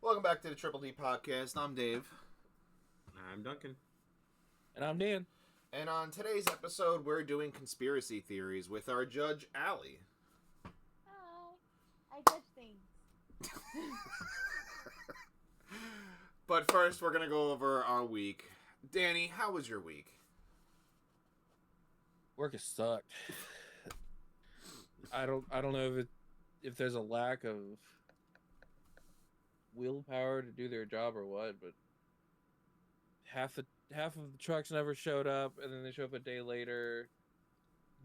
Welcome back to the Triple D Podcast. I'm Dave. I'm Duncan. And I'm Dan. And on today's episode, we're doing conspiracy theories with our judge, Allie. Hi. I judge things. But first, we're going to go over our week. Danny, how was your week? Work has sucked. I don't know if there's a lack of willpower to do their job or what, but half of the trucks never showed up, and then they show up a day later,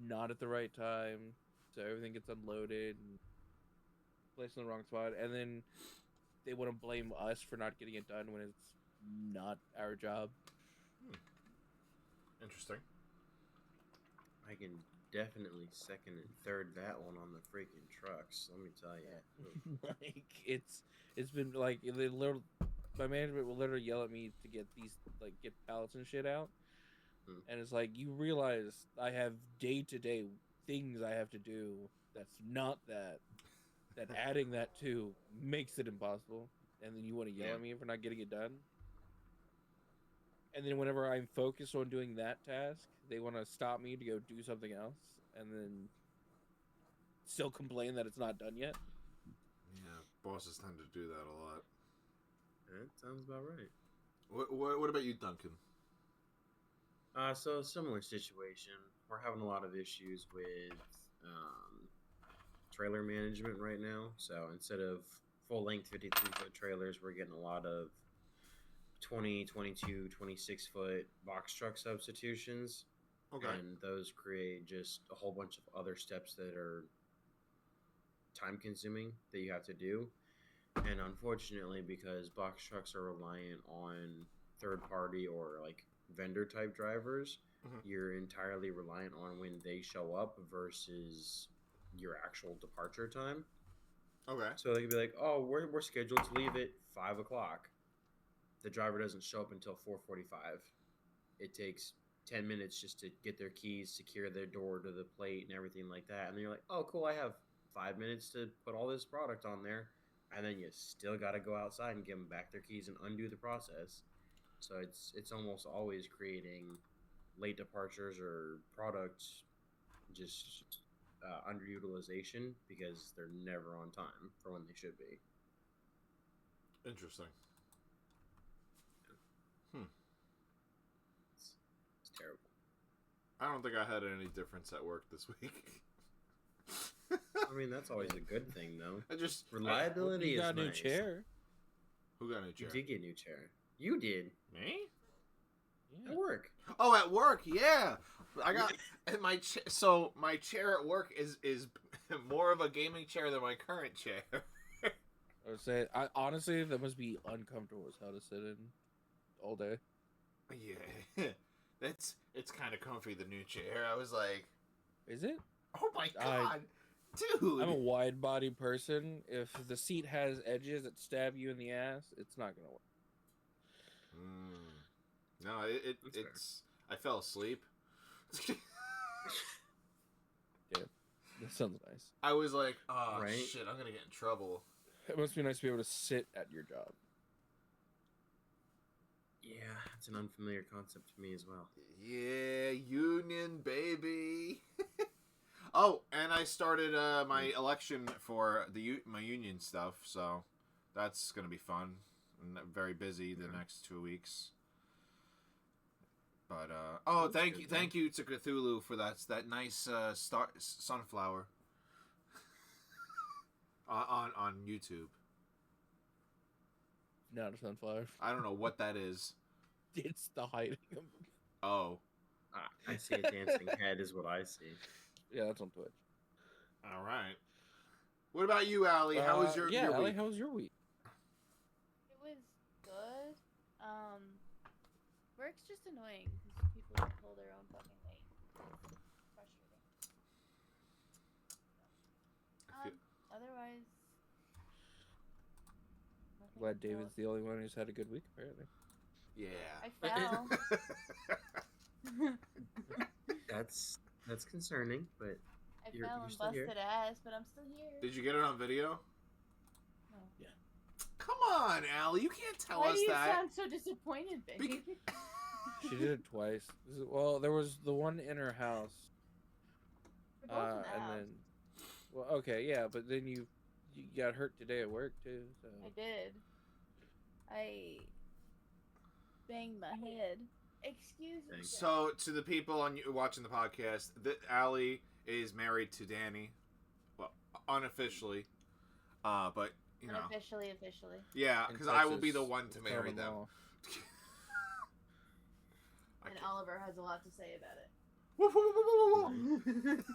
not at the right time, so everything gets unloaded and placed in the wrong spot, and then they want to blame us for not getting it done when it's not our job. Interesting. I can definitely second and third that one on the freaking trucks. Let me tell you. Like it's been like my management will literally yell at me to get get pallets and shit out, and it's like, you realize I have day-to-day things I have to do. That's not that adding that to makes it impossible, and then you want to yell at me for not getting it done. And then whenever I'm focused on doing that task, they want to stop me to go do something else, and then still complain that it's not done yet. Yeah, bosses tend to do that a lot. That sounds about right. What about you, Duncan? So similar situation. We're having a lot of issues with trailer management right now. So instead of full-length 53-foot trailers, we're getting a lot of 20, 22, 26-foot box truck substitutions. Okay. And those create just a whole bunch of other steps that are time-consuming that you have to do. And unfortunately, because box trucks are reliant on third-party or vendor-type drivers, you're entirely reliant on when they show up versus your actual departure time. Okay. So they could be like, "Oh, we're scheduled to leave at 5 o'clock." The driver doesn't show up until 4:45. It takes 10 minutes just to get their keys, secure their door to the plate, and everything like that. And then you're like, "Oh, cool! I have 5 minutes to put all this product on there." And then you still got to go outside and give them back their keys and undo the process. So it's almost always creating late departures or product just underutilization because they're never on time for when they should be. Interesting. It's terrible. I don't think I had any difference at work this week. I mean, that's always a good thing, though. Reliability You is got a new nice. chair. Who got a new chair? You did get a new chair. You did. Me? At work. Oh, at work, yeah. I got my my chair at work is more of a gaming chair than my current chair. I would say, honestly, that must be uncomfortable as hell to sit in all day. Yeah, it's kind of comfy, the new chair. I was like, Is it? oh my god, dude! I'm a wide body person. If the seat has edges that stab you in the ass, it's not gonna work. No, it's. I fell asleep. Yeah, that sounds nice. I was like, oh Right? shit, I'm gonna get in trouble. It must be nice to be able to sit at your job. Yeah, it's an unfamiliar concept to me as well. Yeah, union baby. Oh, and I started my election for my union stuff, so that's gonna be fun. I'm very busy the next 2 weeks. But thank you to Cthulhu for that nice sunflower on YouTube. Not a sunflower. I don't know what that is. It's the hiding. Oh, I see a dancing head is what I see. Yeah, that's on Twitch. all right. What about you, Allie? How was your Allie, week? how was your week? It was good. Work's just annoying because people don't pull their own fucking weight. Frustrating. Otherwise. nothing Glad else. David's the only one who's had a good week, apparently. Yeah. I fell. That's concerning, but I You're fell and still here. busted ass, but I'm still here. Did you get it on video? No. Come on, on, Allie. You can't tell Why us do you that. sound so disappointed, baby? She did it twice. Well, there was the one in her house. We're both in the And house. then, well, okay, yeah, but then you got hurt today at work too. So I did. I banged my head. Excuse me. So, to the people watching the podcast, Allie is married to Danny. Well, unofficially. But, you know. Officially. Yeah, in because I will be the Texas, one to marry common them. law. And Oliver has a lot to say about it. Woof, woof, woof, woof, woof.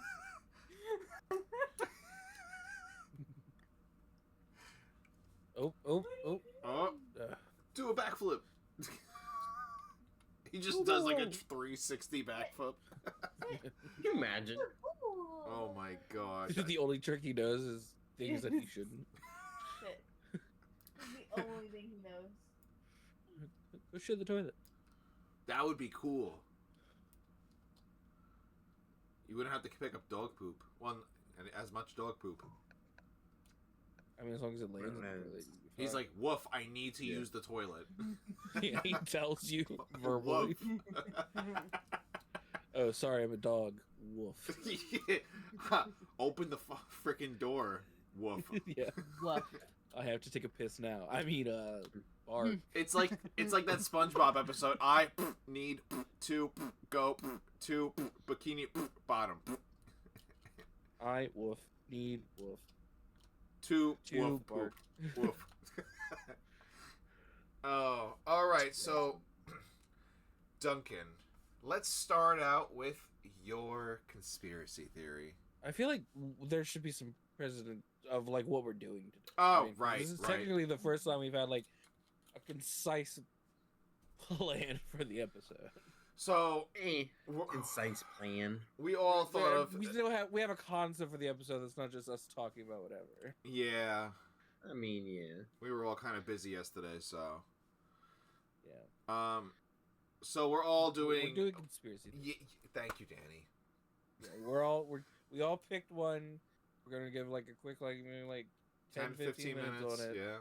Oh. Oh, Uh, do a backflip. He just does like a 360 backflip. Can you imagine? Oh my god. the only trick he knows is things that he shouldn't. Shit. It's the only thing he knows. Go shit in the toilet. That would be cool. You wouldn't have to pick up dog poop. As much dog poop. I mean, as long as it lands in the Man. toilet, you'd be He's fine. like, woof, I need to use the toilet. Yeah, he tells you verbally. Oh, sorry, I'm a dog. Woof. Open the freaking door. Woof. Yeah, What? I have to take a piss now. I mean, bark. It's like that SpongeBob episode. I need to go to bikini bottom. I woof need woof. To To woof bark. poop. Woof. Oh, all right. So, Duncan, let's start out with your conspiracy theory. I feel like there should be some precedent of like what we're doing today. Oh, right, This is right. technically the first time we've had like a concise plan for the episode. So, Concise plan. we all thought of We have a concept for the episode that's not just us talking about whatever. yeah. I mean, yeah. We were all kind of busy yesterday, so Yeah. So we're all doing. We're doing conspiracy. Thank you, Danny. Yeah, we all picked one. We're gonna give like a quick maybe 10, 15 minutes on it. Yeah.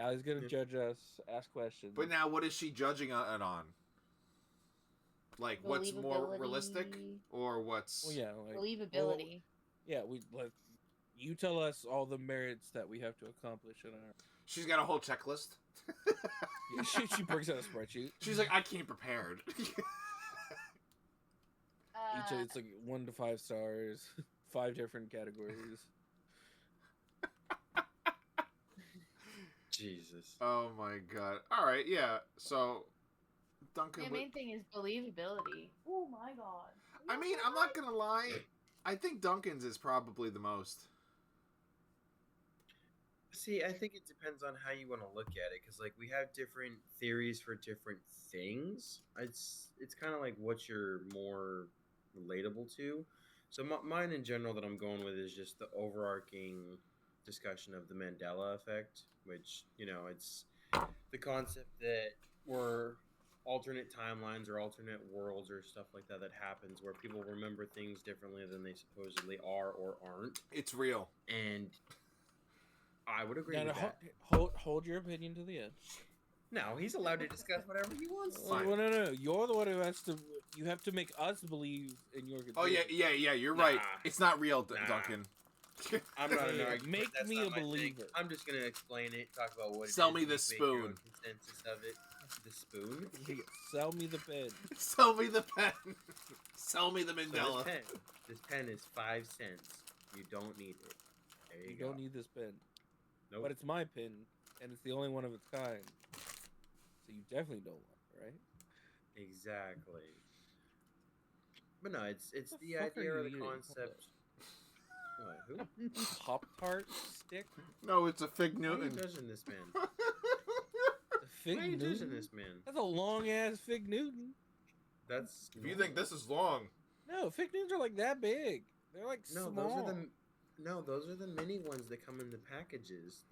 Allie's gonna Yeah. judge us, ask questions. But now, what is she judging it on? Like, what's more realistic, or what's? well, yeah, like Believability. yeah, we like you tell us all the merits that we have to accomplish in our. She's got a whole checklist. Yeah, she brings out a spreadsheet. She's like, I came prepared. It's like 1 to 5 stars, 5 different categories. Jesus. Oh my god! All right, yeah. So, Duncan. the main thing is believability. Oh my god. I mean, I'm not gonna lie. I think Duncan's is probably the most. See, I think it depends on how you want to look at it, because like we have different theories for different things. It's kind of like what you're more relatable to. So mine in general that I'm going with is just the overarching discussion of the Mandela Effect, which it's the concept that we're alternate timelines or alternate worlds or stuff like that happens where people remember things differently than they supposedly are or aren't. It's real. And I would agree Now, with that. hold your opinion to the end. No, he's allowed to discuss whatever he wants. Fine. Well, no. You're the one who has to. You have to make us believe in your. Oh yeah. You're Nah. right. It's not real, Nah. Duncan. I'm not Hey, an argument. make That's me not a my thing. believer. I'm just gonna explain it, talk about what it Sell is, me and the just make your spoon. own consensus of it. The spoon. Sell me the pen. Sell me the pen. Sell me the So Mandela. this pen is 5 cents. You don't need it. There you, You go. don't need this pen, Nope. but it's my pen, and it's the only one of its kind. So you definitely don't want it, right? Exactly. But no, it's What the fuck are idea or you the eating? concept. What? Who? Pop-Tart stick. No, it's a Fig Why are you Newton. judging this man? The Fig Why are you Newton. judging this man? That's a long ass Fig Newton. That's If you think this is long, No, Fig Newtons are like that big. They're like no, small. those are the mini ones that come in the packages.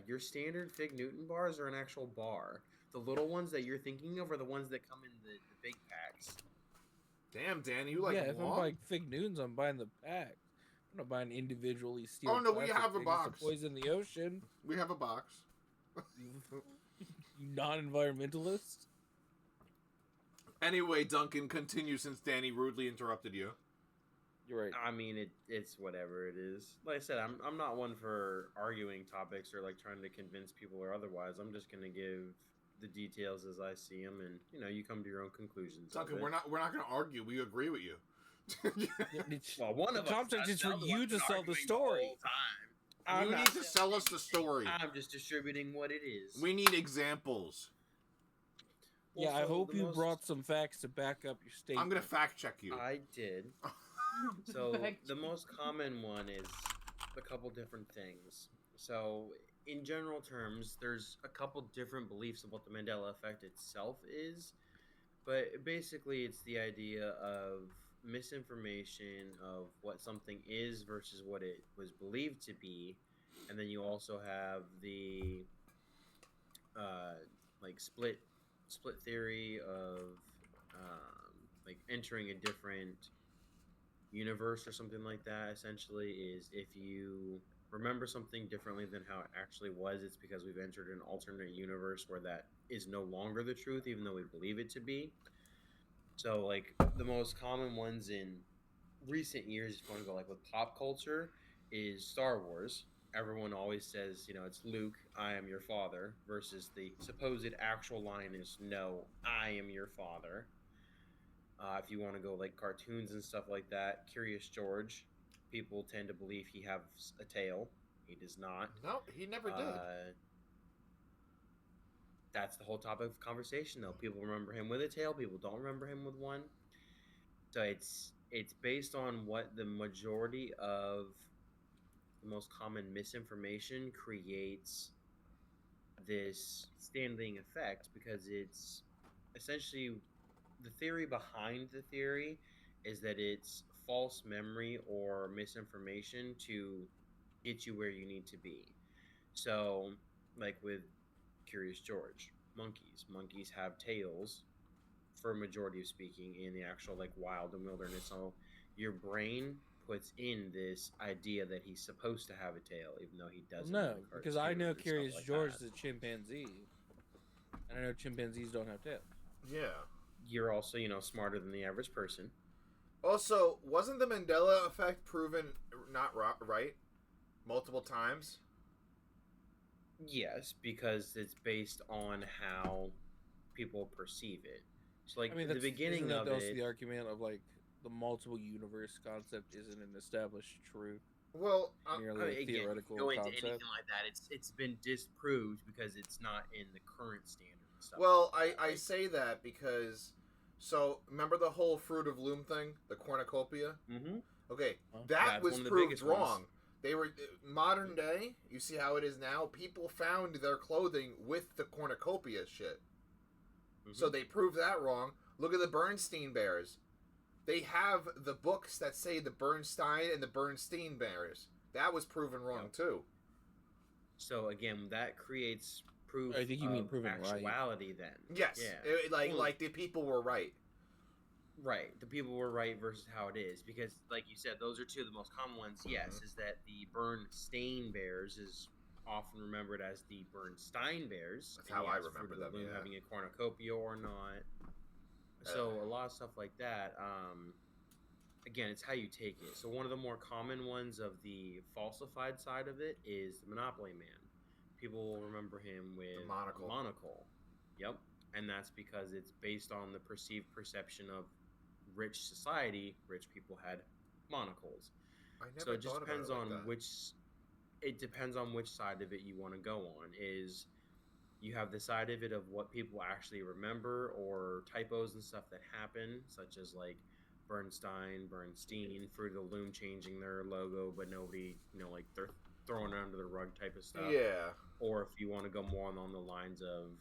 Your standard Fig Newton bars are an actual bar. The little ones that you're thinking of are the ones that come in the big packs. damn, Danny, you like yeah, if I'm long? buying Fig Newtons, I'm buying the pack. I'm not buying individually steel. Oh, no, we plastic have a things box. to poison the ocean. We have a box. You non-environmentalist. Anyway, Duncan, continue since Danny rudely interrupted you. You're right. I mean, it's whatever it is. Like I said, I'm not one for arguing topics or like trying to convince people or otherwise. I'm just gonna give the details as I see them, and you come to your own conclusions. Duncan, of it. we're not going to argue. We agree with you. Well, one The of us concept does. is for The other you one's to been sell the arguing story. whole time. I'm You not need to selling sell us the anything. story. I'm just distributing what it is. We need examples. Yeah, I Also, hope the you most- brought some facts to back up your statement. I'm going to fact check you. I did. So Fact the most common one is a couple different things. So in general terms, there's a couple different beliefs of what the Mandela Effect itself is, but basically it's the idea of misinformation of what something is versus what it was believed to be, and then you also have the like split theory of like entering a different universe or something like that. Essentially is if you remember something differently than how it actually was, it's because we've entered an alternate universe where that is no longer the truth, even though we believe it to be. So like the most common ones in recent years, if you want to go like with pop culture, is Star Wars. Everyone always says, it's Luke, I am your father, versus the supposed actual line is, no, I am your father. If you want to go like cartoons and stuff like that, Curious George, people tend to believe he has a tail. He does not. No, he never did. That's the whole topic of conversation, though. People remember him with a tail. People don't remember him with one. So it's based on what the majority of the most common misinformation creates this standing effect, because it's essentially the theory behind the theory is that it's false memory or misinformation to get you where you need to be. So, like with Curious George, monkeys have tails for a majority of speaking in the actual like wild and wilderness. So your brain puts in this idea that he's supposed to have a tail, even though he doesn't. No, in the because I know cartoons and stuff Curious like George that. is a chimpanzee, and I know chimpanzees don't have tails. Yeah. You're also, smarter than the average person. Also, wasn't the Mandela Effect proven not right multiple times? Yes, because it's based on how people perceive it. So, like, I mean, the that's, beginning isn't of that also it. the argument of like the multiple universe concept isn't an established truth, Well, merely a Again, theoretical go into concept. anything like that. It's been disproved because it's not in the current standard. And stuff well, like that. I Like, say that because, so remember the whole Fruit of Loom thing, the cornucopia? mhm. Okay, Huh? that That's was one of the proved biggest wrong. ones. They were modern day. You see how it is now. People found their clothing with the cornucopia shit, so Mhm. they proved that wrong. Look at the Bernstein Bears. They have the books that say the Bernstein and the Bernstein Bears. That was proven wrong Yep. too. So again, that creates proof. I think you mean of proven right. actuality. Then Yes, Yeah. Well, like the people were right. right. The people were right versus how it is, because, like you said, those are two of the most common ones. Yes, Mhm. is that the Bernstein Bears is often remembered as the Bernstein Bears. That's and how I yes, remember Fruit of the them, Loom yeah. having a cornucopia or not. So a lot of stuff like that. Again, it's how you take it. So one of the more common ones of the falsified side of it is the Monopoly Man. People will remember him with monocle. a monocle. Yep. And that's because it's based on the perceived perception of rich society. Rich people had monocles. I never So it just thought about depends it like on that. which side of it you want to go on. Is you have the side of it of what people actually remember, or typos and stuff that happen, such as like Bernstein, Fruit of the Loom changing their logo, but nobody, like they're throwing it under the rug type of stuff. Yeah. Or if you want to go more on the lines of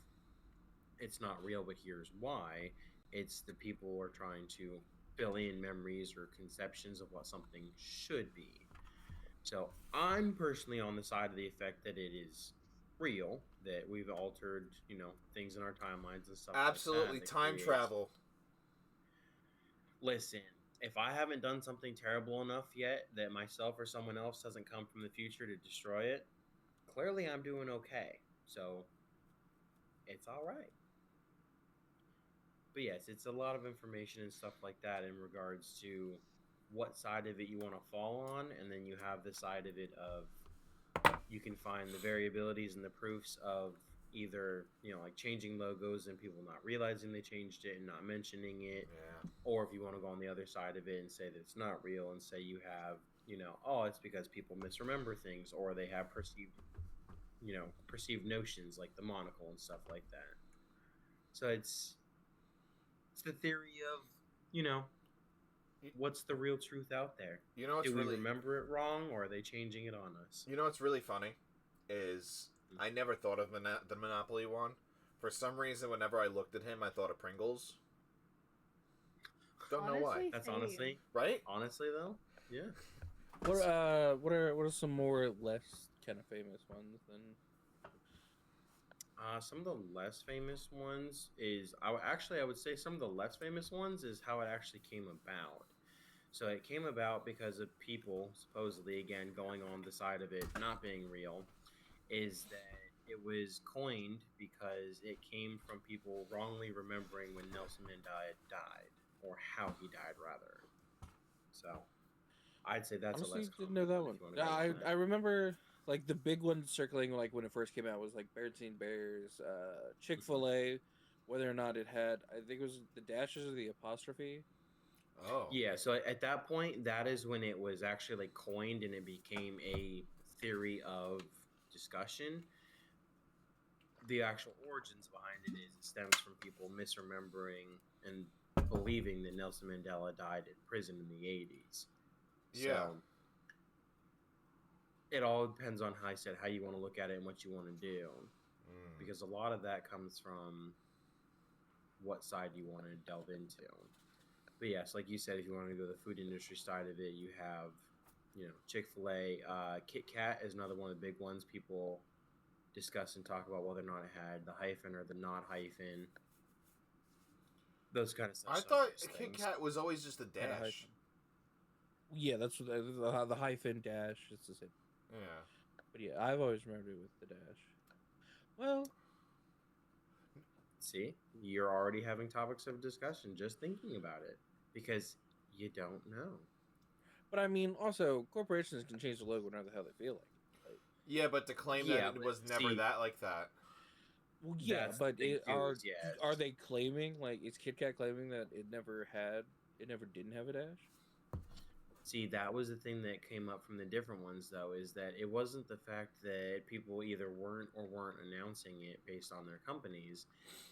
it's not real, but here's why, it's the people are trying to fill in memories or conceptions of what something should be. So I'm personally on the side of the effect that it is real, that we've altered, things in our timelines and stuff. Absolutely, like that time creates- travel. Listen, if I haven't done something terrible enough yet that myself or someone else doesn't come from the future to destroy it, clearly I'm doing okay. So it's all right. But yes, it's a lot of information and stuff like that in regards to what side of it you want to fall on, and then you have the side of it of you can find the variabilities and the proofs of either, you know, like changing logos and people not realizing they changed it and not mentioning it, Yeah. or if you want to go on the other side of it and say that it's not real and say you have, you know, oh, it's because people misremember things or they have perceived notions like the monocle and stuff like that. So it's the theory of, you know, what's the real truth out there? You know what's Do we really remember it wrong, or are they changing it on us? You know what's really funny is I never thought of the Monopoly one. For some reason, whenever I looked at him, I thought of Pringles. Don't know why. Honestly, That's same. honestly, Right? honestly though, yeah. What are some more less kind of famous ones than? Some of the less famous ones is I would say some of the less famous ones is how it actually came about. So it came about because of people supposedly again going on the side of it not being real, is that it was coined because it came from people wrongly remembering when Nelson Mandela died, or how he died rather. So I'd say that's Honestly, a less didn't know that common one. if you wanna go I with that. I remember like the big one circling like when it first came out was like Berenstain Bears, Chick-fil-A, whether or not it had, I think it was the dashes or the apostrophe. Oh. Yeah, so at that point, that is when it was actually like coined and it became a theory of discussion. The actual origins behind it is it stems from people misremembering and believing that Nelson Mandela died in prison in the 80s. Yeah. So it all depends on how you want to look at it and what you want to do, because a lot of that comes from what side you want to delve into. But yes, like you said, if you want to go the food industry side of it, you have, you know, Chick-fil-A. Kit Kat is another one of the big ones people discuss and talk about whether or not it had the hyphen or the not hyphen. Those kind of stuff. I thought Kit Kat was always just a Had a dash. hyphen. Yeah, that's what the hyphen dash. It's the same. Yeah. But yeah, I've always remembered it with the dash. Well, See, you're already having topics of discussion just thinking about it because you don't know. but I mean, also corporations can change the logo whenever the hell they feel like. Yeah, but to claim Yeah, that it but was never see- that like that. Well, yeah, That's but the thing, too, are is, yeah. they claiming, like, is Kit Kat claiming that it never didn't have a dash? See, that was the thing that came up from the different ones, though, is that it wasn't the fact that people either weren't or weren't announcing it based on their companies.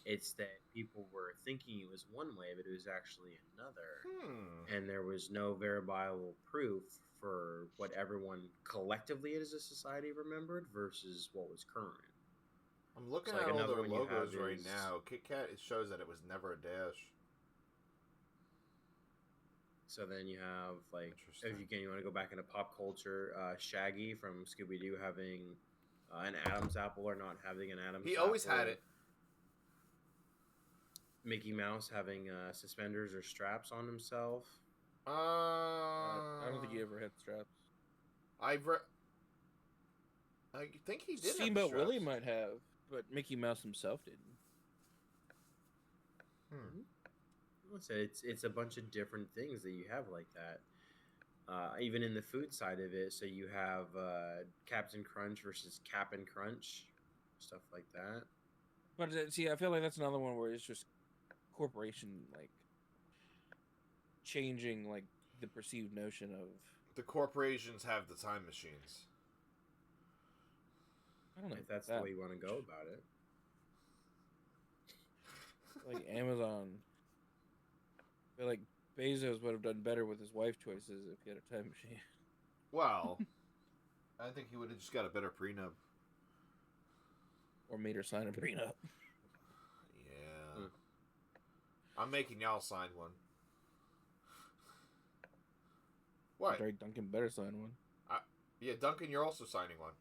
It's that people were thinking it was one way, but it was actually another. And there was no verifiable proof for what everyone collectively as a society remembered versus what was current. I'm looking So, like, at all another their one you logos have right is- now. Kit Kat, it shows that it was never a dash. So then you have, like, Interesting. if you want to go back into pop culture, Shaggy from Scooby-Doo having an Adam's apple or not having an Adam's apple. He always had it. Mickey Mouse having suspenders or straps on himself. I don't think he ever had straps. I think he did. have Steamboat straps. Willie might have, but Mickey Mouse himself didn't. So it's a bunch of different things that you have like that. Even in the food side of it, so you have Captain Crunch versus Cap'n Crunch, stuff like that. But see, I feel like that's another one where it's just corporation like changing like the perceived notion of. The corporations have the time machines. I don't know If that's that the way you want to go about it. like Amazon. I feel like Bezos would have done better with his wife choices if he had a time machine. Well, I think he would have just got a better prenup. Or made her sign a prenup. Yeah. I'm making y'all sign one. What? Drake Duncan better sign one. Yeah, Duncan, you're also signing one.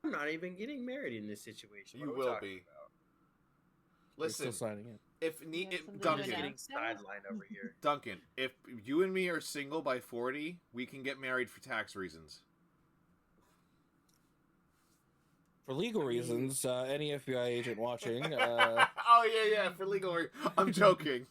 I'm not even getting married in this situation. You What are we will talking be. about? Listen, We're still signing it. if You have something to Duncan, Getting announce now? sidelined over here. Duncan, if you and me are single by 40, we can get married for tax reasons. For legal reasons, any FBI agent watching, Oh yeah, for legal. I'm joking.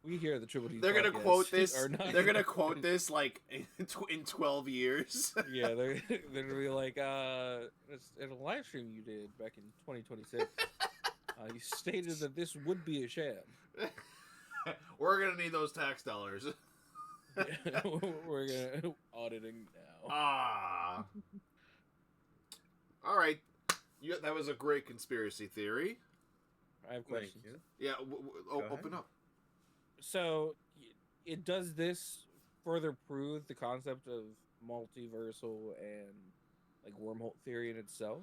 we here at the Triple D They're gonna podcast quote this. are not They're gonna quote this like in 12 years. Yeah, they're gonna be like, in a live stream you did back in 2026, you stated that this would be a sham. We're gonna need those tax dollars. Yeah, we're gonna auditing now. Ah. All right. That was a great conspiracy theory. I have questions. Thank you. Yeah. Go ahead. Open up. So, it does this further prove the concept of multiversal and like wormhole theory in itself?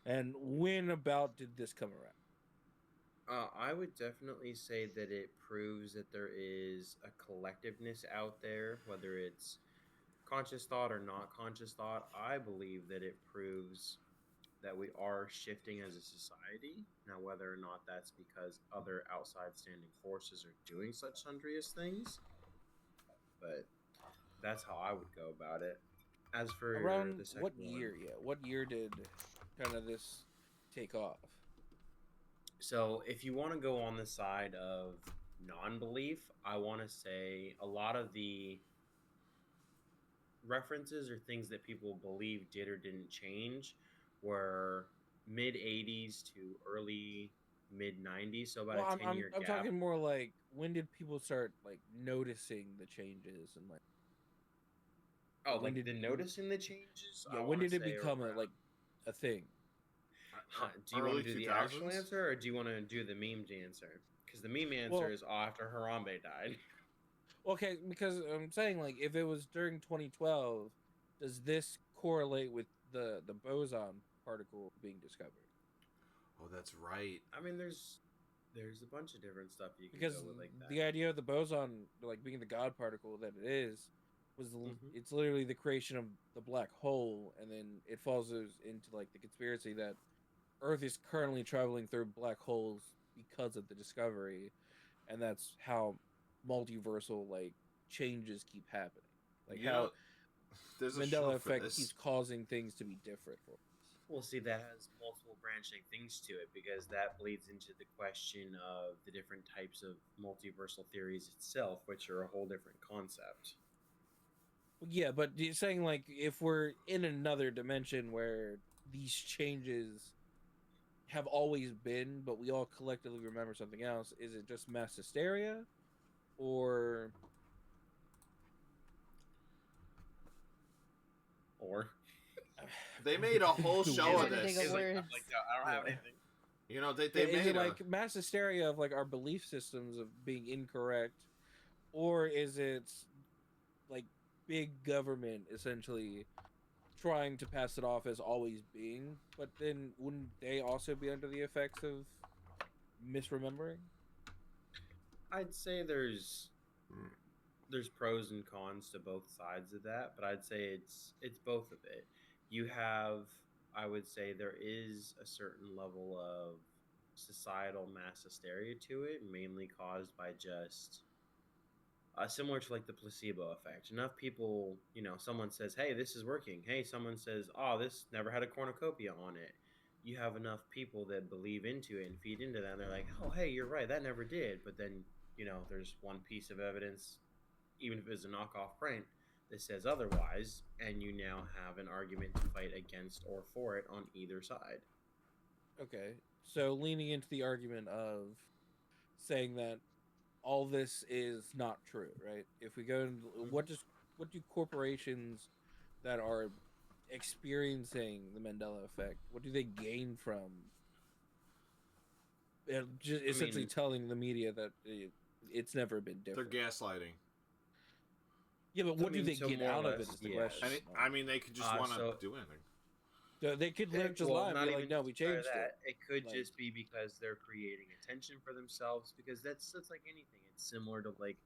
And when about did this come around? I would definitely say that it proves that there is a collectiveness out there, whether it's conscious thought or not conscious thought. I believe that it proves that we are shifting as a society. Now, whether or not that's because other outside standing forces are doing such sundriest things, but that's how I would go about it. As for Around the second what one, year? Yeah, what year did kind of this take off? so if you want to go on the side of non-belief, I want to say a lot of the references or things that people believe did or didn't change were mid 80s to early mid 90s, so about Well, a I'm 10-year I'm gap. talking more like when did people start like noticing the changes and like Oh, when like did- noticing the changes? yeah, I when wanna did it say become around- a thing? Do you want Early to do the actual 2000s? answer, or do you want to do the meme answer? Because the meme answer Well- is after Harambe died. Okay, because I'm saying like if it was during 2012, does this correlate with the boson particle being discovered? Oh, that's right. I mean, there's a bunch of different stuff you can Because go with like that. the idea of the boson like being the god particle that it is was Mhm. it's literally the creation of the black hole, and then it falls into like the conspiracy that Earth is currently traveling through black holes because of the discovery, and that's how multiversal like changes keep happening. Like You how know, there's a Mandela show for effect this. keeps causing things to be different for us. We'll see, that has multiple branching things to it, because that bleeds into the question of the different types of multiversal theories itself, which are a whole different concept. Yeah, but you're saying like if we're in another dimension where these changes have always been, but we all collectively remember something else, is it just mass hysteria, or Or They made a whole show Trying of to think this. of like, words. I don't have Yeah. anything. You know, they is made it like mass hysteria of like our belief systems of being incorrect, or is it like big government essentially trying to pass it off as always being, but then wouldn't they also be under the effects of misremembering? I'd say there's pros and cons to both sides of that, but I'd say it's both of it. You have, I would say there is a certain level of societal mass hysteria to it, mainly caused by just similar to like the placebo effect. Enough people, someone says, "Hey, this is working." Hey, someone says, "Oh, this never had a cornucopia on it." You have enough people that believe into it and feed into that, and they're like, "Oh, hey, you're right, that never did." But then, there's one piece of evidence, even if it's a knockoff print, that says otherwise, and you now have an argument to fight against or for it on either side. Okay, so leaning into the argument of saying that all this is not true, right? If we go into what do corporations that are experiencing the Mandela effect, what do they gain from just essentially telling the media that it's never been they're different? gaslighting. Yeah, but what do they so get more or out of it less, is the yes. question. I mean, they could just want to so- do anything. They could just lie and be like, "No, we changed it." It could Like- just be because they're creating attention for themselves. Because that's like anything. It's similar to like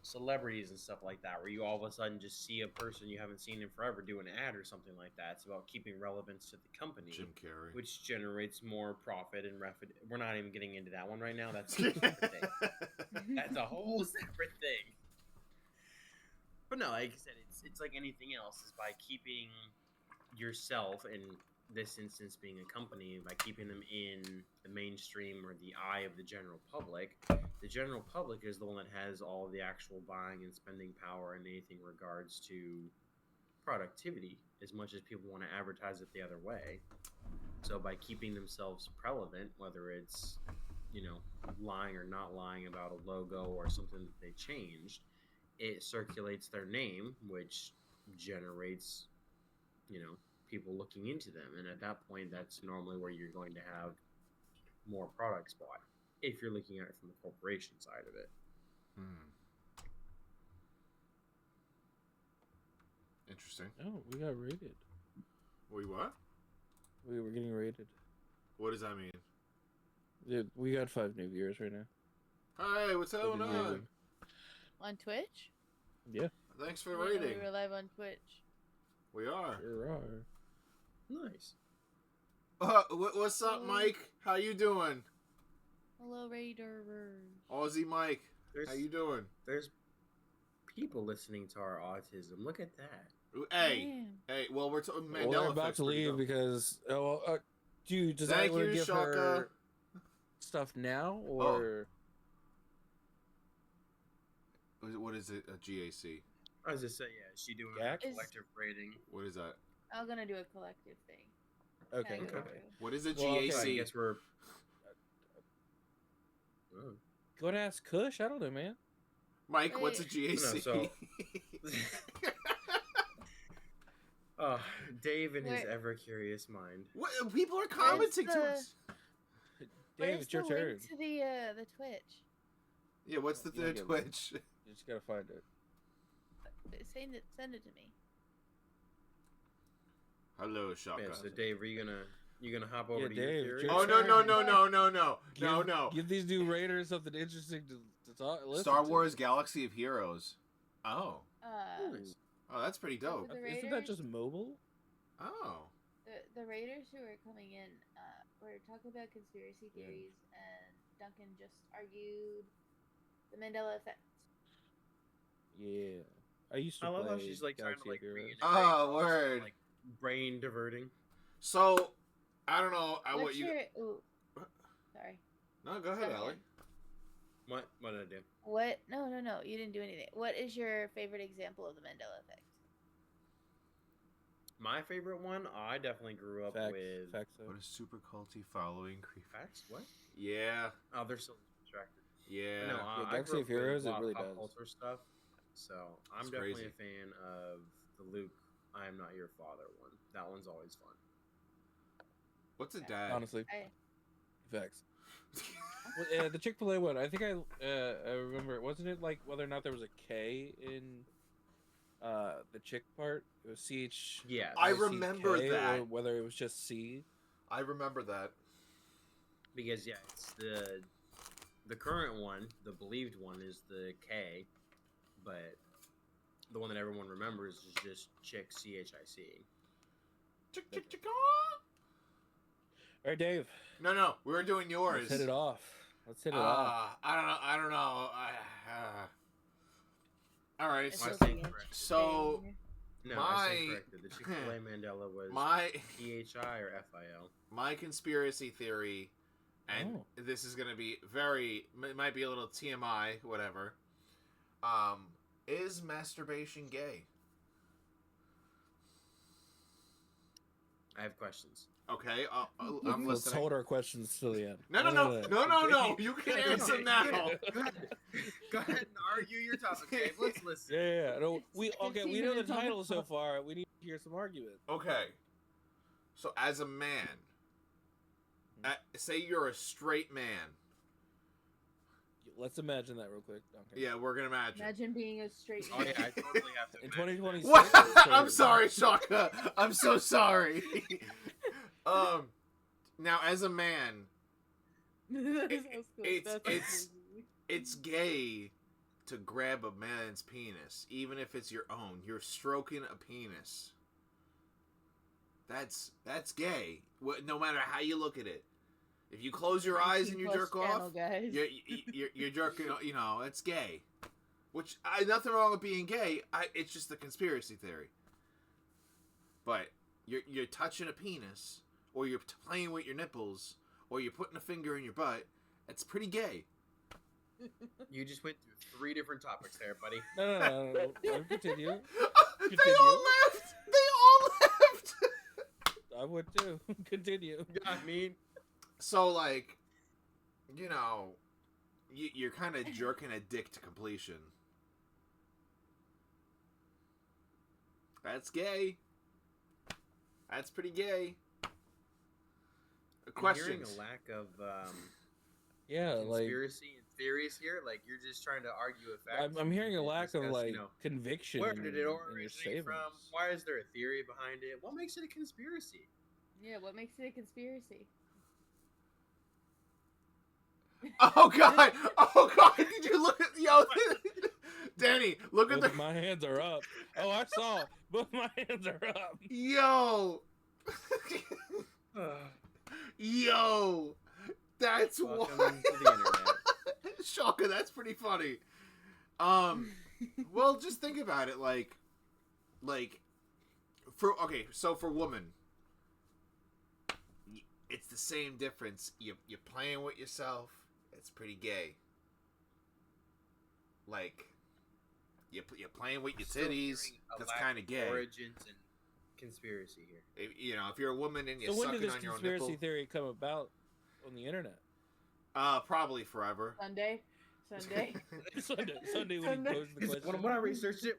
celebrities and stuff like that, where you all of a sudden just see a person you haven't seen in forever do an ad or something like that. It's about keeping relevance to the company, Jim Carrey. which generates more profit and We're not even getting into that one right now. That's a separate thing. That's a whole separate thing. But no, like I said, it's like anything else. Is by keeping yourself and this instance being a company, by keeping them in the mainstream or the eye of the general public is the one that has all the actual buying and spending power in anything regards to productivity, as much as people want to advertise it the other way. So by keeping themselves relevant, whether it's, lying or not lying about a logo or something that they changed, it circulates their name, which generates, people looking into them. And at that point, that's normally where you're going to have more products bought, if you're looking at it from the corporation side of it. Interesting. Oh, we got rated. Wait, what? We were getting rated. What does that mean? Dude, we got 5 new viewers right now. Hi, what's going on? On Twitch? Yeah. Thanks for I didn't know rating. We were live on Twitch. We are. Sure are. Nice. What's up, Mike? How you doing? Hello, Raiders. Aussie Mike. How you doing? There's people listening to our autism. Look at that. Hey, hey. Well, we're talking Mandela Well, they're about Effect's to pretty leave dope. because dude, does Thank I want you, to give Shaka. her stuff now or? What is it? A GAC? I was just saying, yeah, is she doing a Gak? collective rating? What is that? I'm gonna do a collective thing. Okay. Kinda go okay. through. What is a Well, okay. GAC? I guess we're. Oh. Go and ask Kush. I don't know, man. Mike, what's a GAC? No, so- Oh, Dave and his Wait. ever curious mind. What? People are commenting to the- us. Dave, Where's it's your the turn. link to the Twitch? Yeah, what's the You don't get Twitch? You just gotta find it. Send it to me. Hello, Shaka. Yeah, so Dave, are you gonna hop over Yeah, to Dave, your it's theory? your Oh no turn. no! Give these new raiders something interesting to talk. Listen Star to. Wars: Galaxy of Heroes. Oh, Nice. oh, that's pretty dope. The Isn't that Raiders? just mobile? Oh, The Raiders who are coming in, were talking about conspiracy theories, and Duncan just argued the Mandela Effect. Yeah. I used to I love how play she's like trying to Galaxy like of Heroes. reintegrate Oh, also, word. like brain diverting. so I don't know. What What's you? your? Ooh, sorry. No, go ahead, Duncan. Allie. What did I do? What? No. You didn't do anything. What is your favorite example of the Mandela Effect? My favorite one, I definitely grew up with. Facts. What is super culty following creep? Facts? What? Yeah, Oh, they're so distracted. yeah. No, Yeah, I Galaxy grew of up with Heroes, a it lot of really pop does. culture stuff. So I'm It's definitely crazy. a fan of the Luke, I am not your father one. That one's always fun. What's a dad? Honestly, I, facts. Well, the Chick-fil-A one. I think I remember. Wasn't it like whether or not there was a K in the chick part? It was CH. Yeah. I remember CK, that. Or whether it was just C. I remember that. Because yeah, it's the current one, the believed one is the K, but the one that everyone remembers is just Chick CHIC. All right, Dave. No, we were doing yours. Let's hit it off. I don't know. All right. it's My So, still thing, the correct. so No, I My- stand corrected. The Chick-fil-A Mandela was my PHI or FIL. my conspiracy theory, and Oh. this is gonna be it might be a little TMI, whatever. Is masturbation gay? I have questions. Okay, I'm Let's listening. hold our questions till the end. No. You can answer now. Go ahead and argue your topic, Dave. Let's listen. Yeah. No, we It's okay. 15 We know the minutes on the title so clock. far. We need to hear some argument. Okay. So as a man, say you're a straight man. Let's imagine that real quick. Okay. Yeah, we're gonna imagine. imagine being a straight. Oh yeah, I totally have to. In imagine 2026. What? I'm sorry, Shaka. I'm so sorry. Now as a man, That sounds cool. it's- That's it's- crazy. it's gay to grab a man's penis, even if it's your own. You're stroking a penis. That's gay. No matter how you look at it. If you close your eyes and you 18+ jerk channel, off, guys. you're jerking. You know, it's gay. Which nothing wrong with being gay. It's just a conspiracy theory. But you're touching a penis, or you're playing with your nipples, or you're putting a finger in your butt, it's pretty gay. You just went through 3 different topics there, buddy. No. Continue. They all left. They all left. I would too. Continue. I mean, So like, you know, you're kind of jerking a dick to completion. That's gay. That's pretty gay. I'm hearing Questions? a lack of Yeah, like conspiracy and theories here. Like you're just trying to argue a fact. I'm hearing a and lack of discuss, like you know, conviction. where did it in your originate from? statements. Why is there a theory behind it? What makes it a conspiracy? Yeah, what makes it a conspiracy? Oh god! Oh god! Did you look at Danny? Look at Both the my hands are up. Oh, I saw. Both my hands are up. yo. Yo, that's Welcome what. to the internet. Shocker, that's pretty funny. Well, just think about it, like, so for women, it's the same difference. You're playing with yourself. It's pretty gay. Like, you're playing with your Still titties. hearing a That's lack kind of of gay. Origins and conspiracy here. If you're a woman and you're So when sucking did this on your own conspiracy nipple, theory come about on the internet? Probably forever. Sunday. Sunday when he Sunday. posed the question. When I researched it,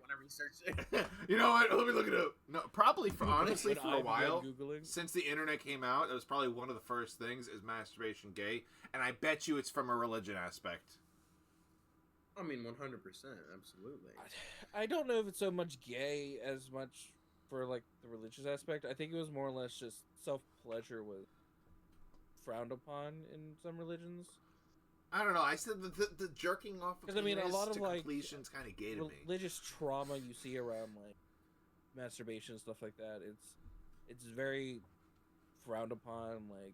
You know what? Let me look it up. No, probably honestly When for I a began while, Googling. since the internet came out, it was probably one of the first things is masturbation gay, and I bet you it's from a religion aspect. I mean, 100%, absolutely. I don't know if it's so much gay as much for like the religious aspect. I think it was more or less just self-pleasure was frowned upon in some religions. I don't know. I said the jerking off of 'Cause, I mean, a penis lot of, to like, completion's kind of gay to me. Religious trauma you see around like masturbation and stuff like that. It's very frowned upon. Like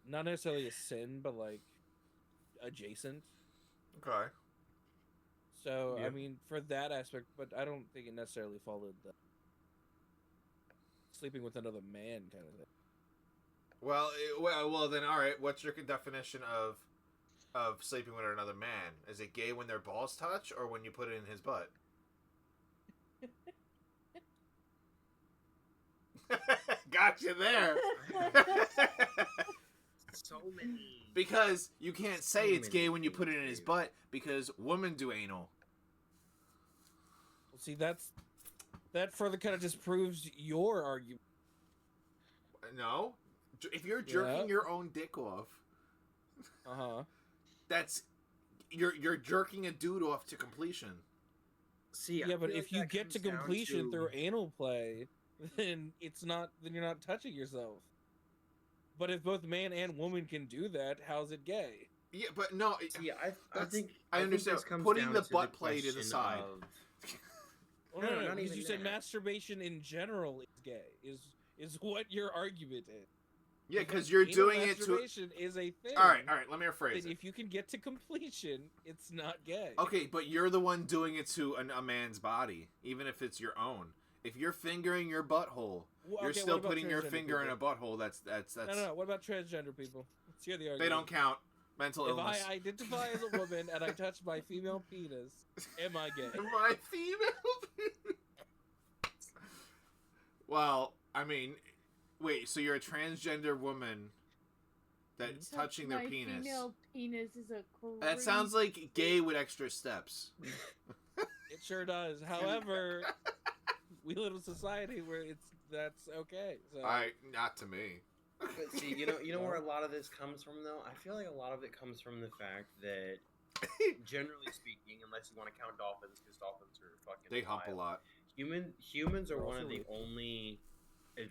not necessarily a sin, but like adjacent. Okay. So Yeah. I mean, for that aspect, but I don't think it necessarily followed the sleeping with another man kind of thing. Well, then, all right. What's your definition of sleeping with another man? Is it gay when their balls touch, or when you put it in his butt? Gotcha there. So many. Because you can't say So it's gay many when you put it in his things, butt, because women do anal. Well, see, that further kind of disproves your argument. No, if you're jerking Yeah. your own dick off, that's you're jerking a dude off to completion. See, I Yeah, but feel if like you that get comes to down completion to- through anal play, then you're not touching yourself. But if both man and woman can do that, how's it gay? Yeah, but no. See, I That's- think I think understand. this comes Putting down the to butt play to the question side. of- Well, No, no, not because even you said that. masturbation in general is gay. Is what your argument is. Yeah, because you're Anal doing it to. masturbation is a thing. All right. Let me rephrase Then it. if you can get to completion, it's not gay. Okay, but you're the one doing it to a man's body, even if it's your own. If you're fingering your butthole, Well, you're okay, still what about putting your transgender finger in a people? butthole. That's. No. What about transgender people? Let's hear the argument. They don't count. Mental If illness. I identify as a woman and I touch my female penis, am I gay? My female. Well, I mean, wait. So you're a transgender woman that's touching their My penis. Female penis is a That sounds like gay with extra steps. It sure does. However, we live in a society where that's okay. So Not to me. But see, you know where a lot of this comes from, though. I feel like a lot of it comes from the fact that, generally speaking, unless you want to count dolphins, because dolphins are fucking. They hump a wild. lot. Humans are They're one also of the rich. only.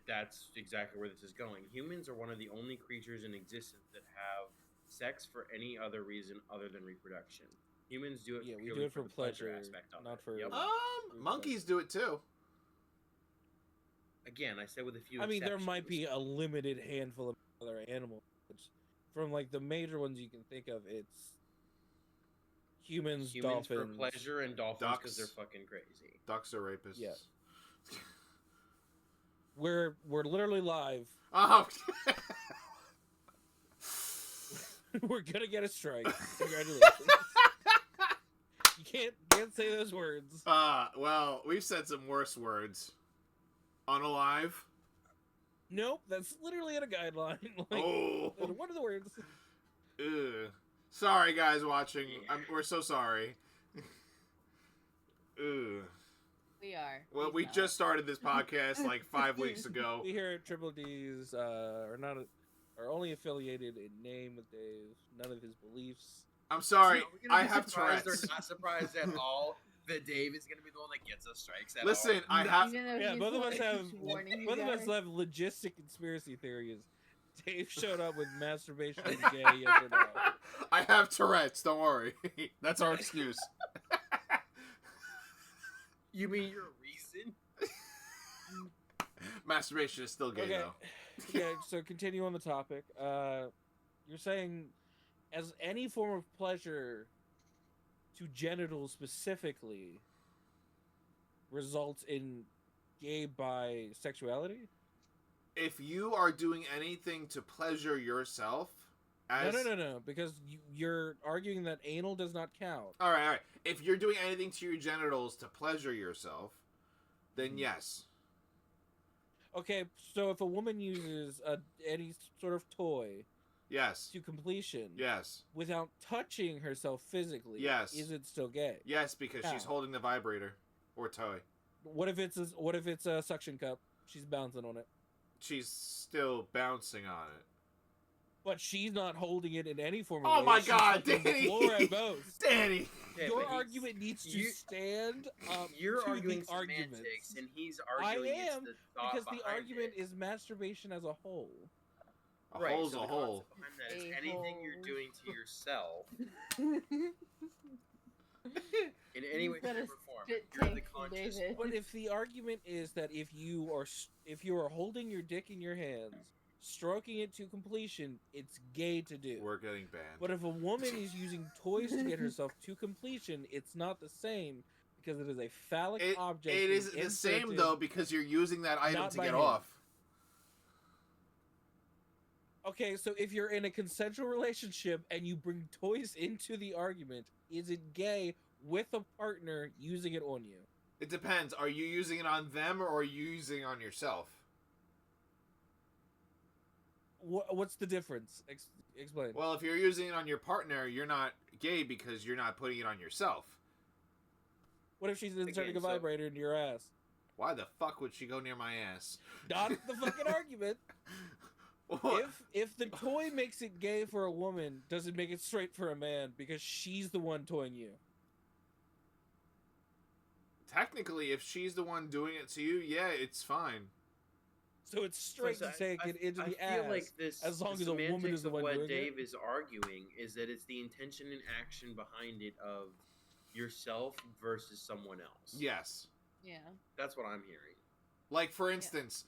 That's exactly where this is going. Humans are one of the only creatures in existence that have sex for any other reason other than reproduction. Humans do it. Yeah, we purely do it for the pleasure pleasure, aspect of not it. for- Yep. Monkeys do it too. Again, I said with a few. I mean, there might be exceptions. a limited handful of other animals. Which, from like the major ones you can think of, it's humans, Humans dolphins. for pleasure and dolphins because Ducks. they're fucking crazy. Ducks are rapists. Yeah. We're literally live. Oh. We're gonna get a strike. Congratulations. You can't say those words. Well, we've said some worse words. Unalive. Nope, that's literally in a guideline. Like, Oh. what are the words? Ugh. Sorry, guys watching. We're so sorry. Ugh. We are. Well, He's we not. just started this podcast like 5 weeks ago. We here at Triple D's are only affiliated in name with Dave. None of his beliefs. I'm sorry. So we're gonna I be have surprised Tourette's. Or not surprised at all that Dave is going to be the one that gets us strikes. At Listen, all. I have. Even though Yeah, he's both the of one us that have keeps warning you both of us guys. have logistic conspiracy theories. Dave showed up with masturbation is gay, yes or no. I have Tourette's. Don't worry. That's our excuse. You mean your reason? Masturbation is still gay, Okay. though. Yeah, so continue on the topic. You're saying as any form of pleasure to genitals specifically results in gay bisexuality? If you are doing anything to pleasure yourself, as No, because you're arguing that anal does not count. all right. If you're doing anything to your genitals to pleasure yourself, then yes. Okay, so if a woman uses any sort of toy Yes. to completion Yes. without touching herself physically, Yes. is it still gay? Yes, because she's How? holding the vibrator or toy. What if it's a suction cup? She's bouncing on it, She's still bouncing on it. but she's not holding it in any form of Oh way. my She's God, touching the Danny! floor at most. Danny! Yeah, Your but he's- argument needs to you- stand up You're to arguing the arguments. semantics, and he's I arguing it's am, the thought because the behind argument it. is masturbation as a whole. A Right, hole's so a the hole. concept behind that is A anything you're hole. doing to yourself in any way, He's got shape, a or form. spit You're the take for conscious David. one. But if the argument is that if you are holding your dick in your hands, stroking it to completion, it's gay to do. We're getting banned. But if a woman is using toys to get herself to completion, it's not the same because it is a phallic object. It is being the same, inserted. though, because you're using that item Not to by get hand. off. Okay, so if you're in a consensual relationship and you bring toys into the argument, is it gay with a partner using it on you? It depends. Are you using it on them or are you using it on yourself? What's the difference? Explain. Well, if you're using it on your partner, you're not gay because you're not putting it on yourself. What if she's inserting Again, a so- vibrator into your ass? Why the fuck would she go near my ass? Not the fucking argument. What? If the toy makes it gay for a woman, does it make it straight for a man because she's the one toying you? Technically, if she's the one doing it to you, yeah, it's fine. So it's straight to take it into the I ass. feel like this, as long the as a woman semantics is the of one what doing Dave it. is arguing is that it's the intention and action behind it of yourself versus someone else. Yes. Yeah. That's what I'm hearing. Like, for instance,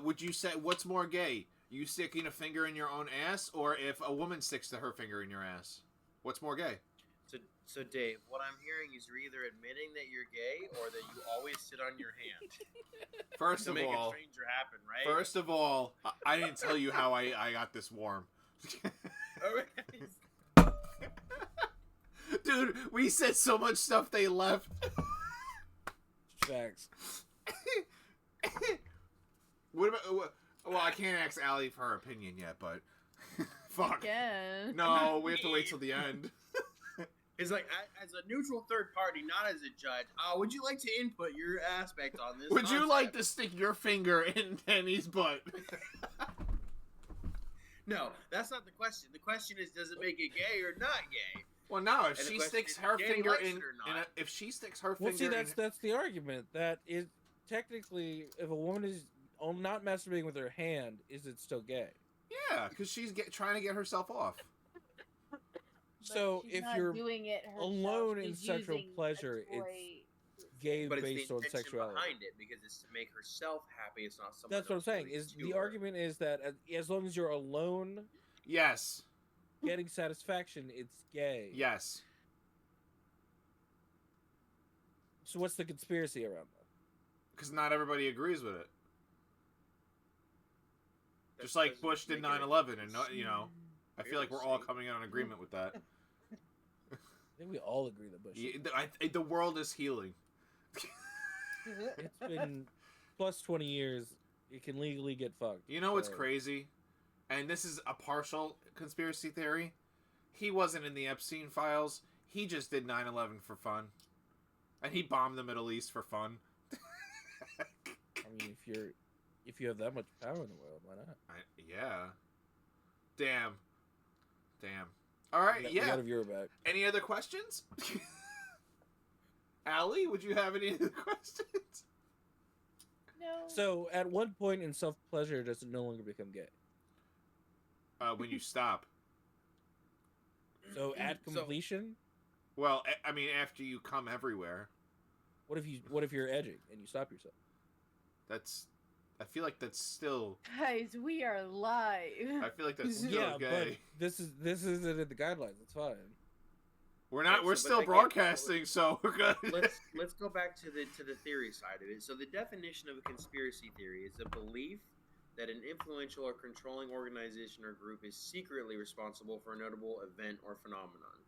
would you say, what's more gay? You sticking a finger in your own ass, or if a woman sticks her finger in your ass? What's more gay? So Dave, what I'm hearing is you're either admitting that you're gay or that you always sit on your hand First to of make all, a stranger happen, right? first of all, I didn't tell you how I got this warm. Alright. Dude, we said so much stuff they left. Facts. What about? Well, I can't ask Allie for her opinion yet, but fuck. Again. No, we have to wait till the end. It's like, as a neutral third party, not as a judge, would you like to input your aspect on this? Would you concept? like to stick your finger in Penny's butt? No, that's not the question. The question is, does it make it gay or not gay? Well, no. If And the she question sticks is, her Danny finger likes in, it or not. if she sticks her Well, finger, see, that's the argument. That is technically, if a woman is not masturbating with her hand, is it still gay? yeah, because she's trying to get herself off. But So she's if not you're doing it herself, alone in she's sexual using a pleasure, toy it's gay But it's based the on intention sexuality. behind it because it's to make herself happy. It's not someone. That's what I'm else saying. doing Is it to the her. argument is that as long as you're alone Yes. getting satisfaction, it's gay. Yes. So what's the conspiracy around that? Because not everybody agrees with it. Just like doesn't Bush did make any 9/11, and difference. I feel like we're all See? coming on agreement with that. I think we all agree that Bush. The world is healing. It's been plus 20 years. It can legally get fucked. You know what's so- crazy? And this is a partial conspiracy theory. He wasn't in the Epstein files. He just did 9/11 for fun. And he bombed the Middle East for fun. I mean, if you have that much power in the world, why not? Yeah. Damn. All right, We yeah. got a viewer back. Any other questions? Allie, would you have any other questions? No. So, at one point in self-pleasure, does it no longer become gay? When you stop. So, at completion, Well, I mean, after you come everywhere, what if you're edging and you stop yourself? I feel like that's still. Guys, we are live. I feel like that's still Yeah, gay. but this isn't in the guidelines. It's fine. We're not. Yeah, We're so, still but again, broadcasting, so we're good. Let's go back to the theory side of it. So the definition of a conspiracy theory is a belief that an influential or controlling organization or group is secretly responsible for a notable event or phenomenon.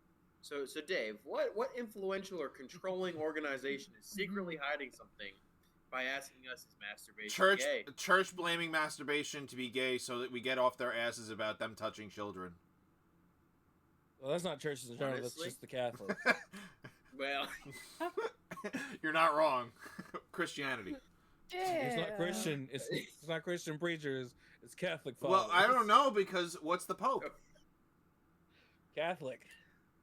So Dave, what influential or controlling organization is secretly hiding something by asking us is masturbation gay? Church blaming masturbation to be gay so that we get off their asses about them touching children. Well, that's not churches in general. That's Honestly? just the Catholics. Well, You're not wrong. Christianity. It's not Christian. It's not Christian preachers. It's Catholic fathers. Well, I don't know because what's the Pope? Catholic.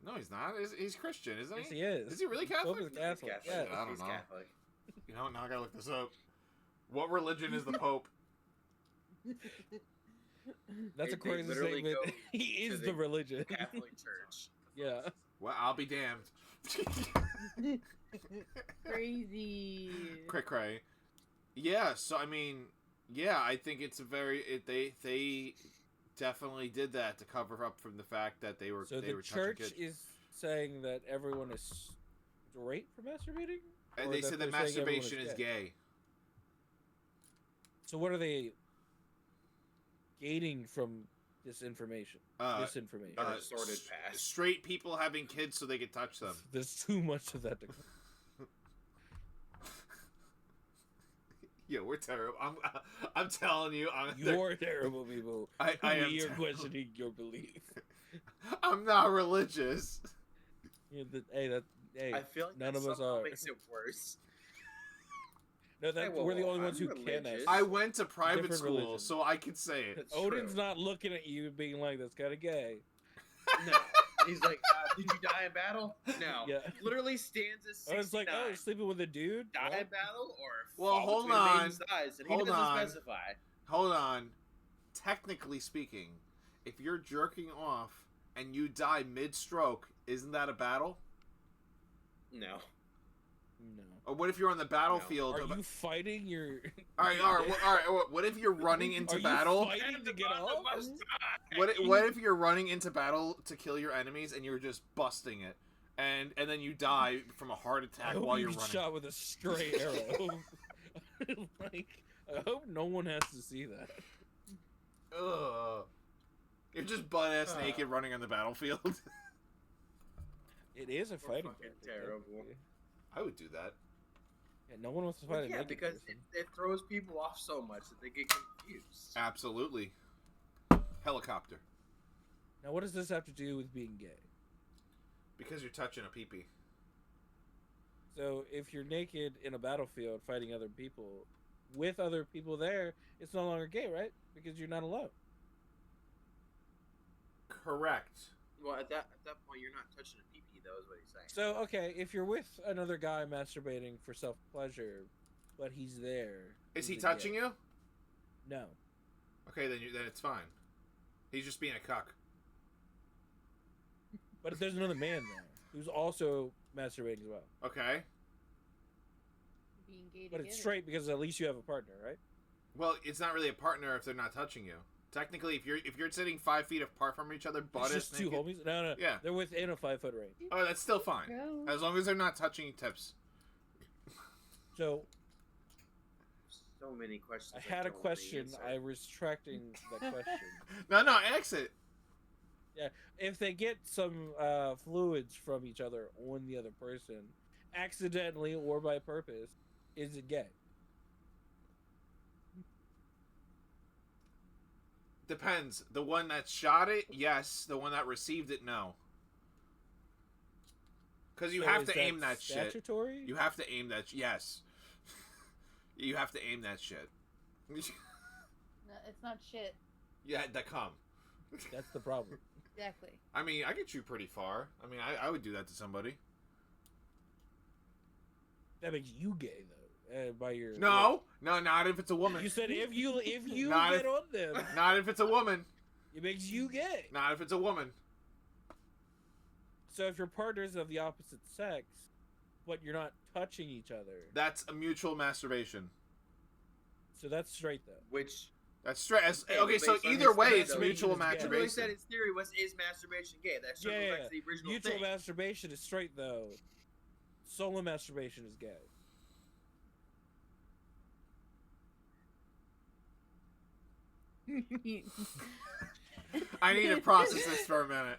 No, he's not. He's Christian, isn't Yes, he? he is. Is he really Pope Catholic? is Catholic. Catholic. Yeah. I don't He's know. Catholic. You know, now I gotta look this up. What religion is the Pope? That's a They crazy literally statement. go He to is the the religion. Catholic Church. Yeah. Well, I'll be damned. Crazy. Cray cray. Yeah. So I mean, yeah, I think it's a very. They definitely did that to cover up from the fact that they were. So they the were touching church kids. is saying that everyone is straight for masturbating? And Or they said that they're saying everyone masturbation is gay. So what are they gaining from this information? Disinformation. Uh, Sordid past. Straight people having kids so they could touch them. There's too much of that to Yeah, we're terrible. I'm telling you, You're terrible people. I am We are terrible. questioning your belief. I'm not religious. Hey, I feel like none that of us somehow are. makes it worse. No, that, Hey, whoa, we're the whoa, only ones I'm who can religious. ask. I went to private Different school, religion. so I could say it. That's Odin's true. not looking at you being like, that's kind of gay. No. He's like, did you die in battle? No. Yeah. Literally stands as 69. I was like, oh, you're sleeping with a dude? Die What? in battle or Well, fall hold between a on. maiden's thighs, and he Hold doesn't on. specify. Hold on. Technically speaking, if you're jerking off and you die mid-stroke, isn't that a battle? No. No. Or what if you're on the battlefield? Are you fighting your... All right. What if you're running into Are battle? you fighting to get off? What if you're running into battle to kill your enemies and you're just busting it, and then you die from a heart I attack hope while you you're get running? shot with a stray arrow. Like, I hope no one has to see that. Ugh. You're just butt ass naked running on the battlefield. It is a fighting fucking game. terrible. I would do that. Yeah, no one wants to fight Well, a yeah, naked because person. it throws people off so much that they get confused. Absolutely. Helicopter. Now, what does this have to do with being gay? Because you're touching a peepee. So, if you're naked in a battlefield fighting other people, with other people there, it's no longer gay, right? Because you're not alone. Correct. Well, at that point, you're not touching a pee-pee, though, is what he's saying. So, okay, if you're with another guy masturbating for self-pleasure, but he's there... Is he it touching gay? you? No. Okay, then it's fine. He's just being a cuck. But if there's another man there, who's also masturbating as well. Okay. Being gay But it's together. straight because at least you have a partner, right? Well, it's not really a partner if they're not touching you. Technically, if you're sitting 5 feet apart from each other, butt It's ass just two naked. homies? No. Yeah. They're within a 5-foot range. Oh, that's still fine. Gross. As long as they're not touching tips. So, So many questions. I had a don't wanna question. answer. I was retracting that question. No, exit. Yeah, if they get some fluids from each other on the other person, accidentally or by purpose, is it gay? Depends. The one that shot it, yes. The one that received it, no. Because you So have is to aim that shit. statutory? You have to aim that. Yes. You have to aim that shit. No, it's not shit. Yeah, that come. That's the problem. Exactly. I mean, I get you pretty far. I mean, I would do that to somebody. That makes you gay though. By your No, not if it's a woman. You said if you Not get if- on them, Not if it's a woman. it makes you gay. Not if it's a woman. So if your partner's of the opposite sex, but you're not touching each other, That's a mutual masturbation. so that's straight though. Which That's straight. Okay, Okay, so based on either his way, theory, it's though, mutual he was gay. What he said masturbation. his theory was, is masturbation gay? That circles Yeah, back to the original mutual thing. masturbation is straight though. Solo masturbation is gay. I need to process this for a minute.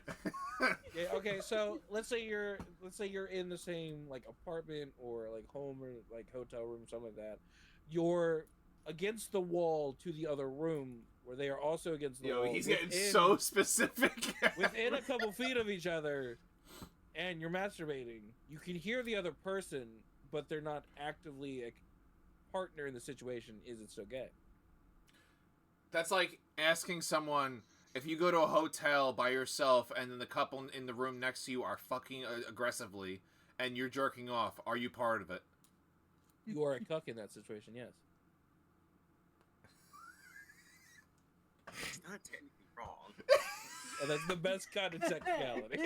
Yeah, okay, so let's say you're in the same like apartment or like home or like hotel room, something like that. You're against the wall to the other room where they are also against the Yo, wall. he's getting within- so specific. within a couple feet of each other, and you're masturbating. You can hear the other person, but they're not actively a partner in the situation. Is it still gay? That's like asking someone if you go to a hotel by yourself and then the couple in the room next to you are fucking aggressively and you're jerking off. Are you part of it? You are a cuck in that situation, yes. It's not technically wrong. And that's the best kind of technicality.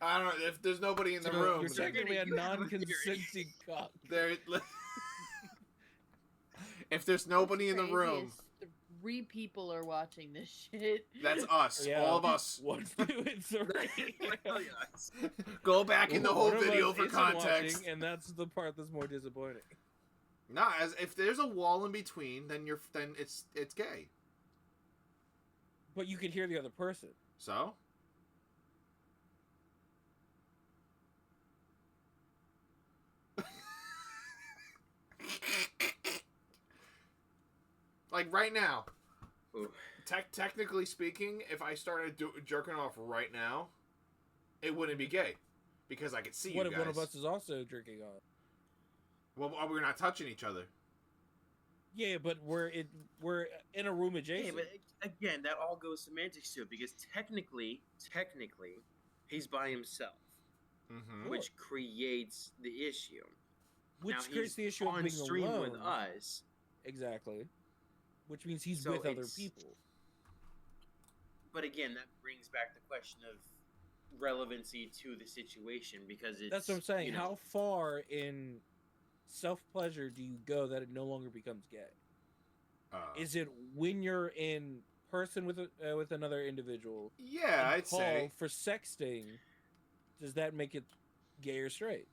I don't know. If there's nobody in the So room, you're then technically a You have a non-consenting cuck. there. If there's nobody in the Crazy room, is 3 people are watching this shit. that's us. Yeah. All of us. 1, 2, and 3. Go back in the whole One of video us for isn't context. watching, and that's the part that's more disappointing. Nah, as if there's a wall in between, then it's gay. But you can hear the other person. So like right now, Ooh. technically speaking, if I started jerking off right now, it wouldn't be gay because I could see What you if guys. one of us is also jerking off? Well, we're not touching each other. Yeah, but we're in a room Yeah, adjacent. but again, that all goes semantics to it because technically, he's by himself, Mm-hmm. which creates the issue. Which Now, creates he's the issue of on being stream alone. with us. Exactly. Which means he's So with other it's- people. But again, that brings back the question of relevancy to the situation because it's. That's what I'm saying. you know, How far in self-pleasure do you go that it no longer becomes gay? Is it when you're in person with another individual? yeah, and I'd say. for sexting, does that make it gay or straight?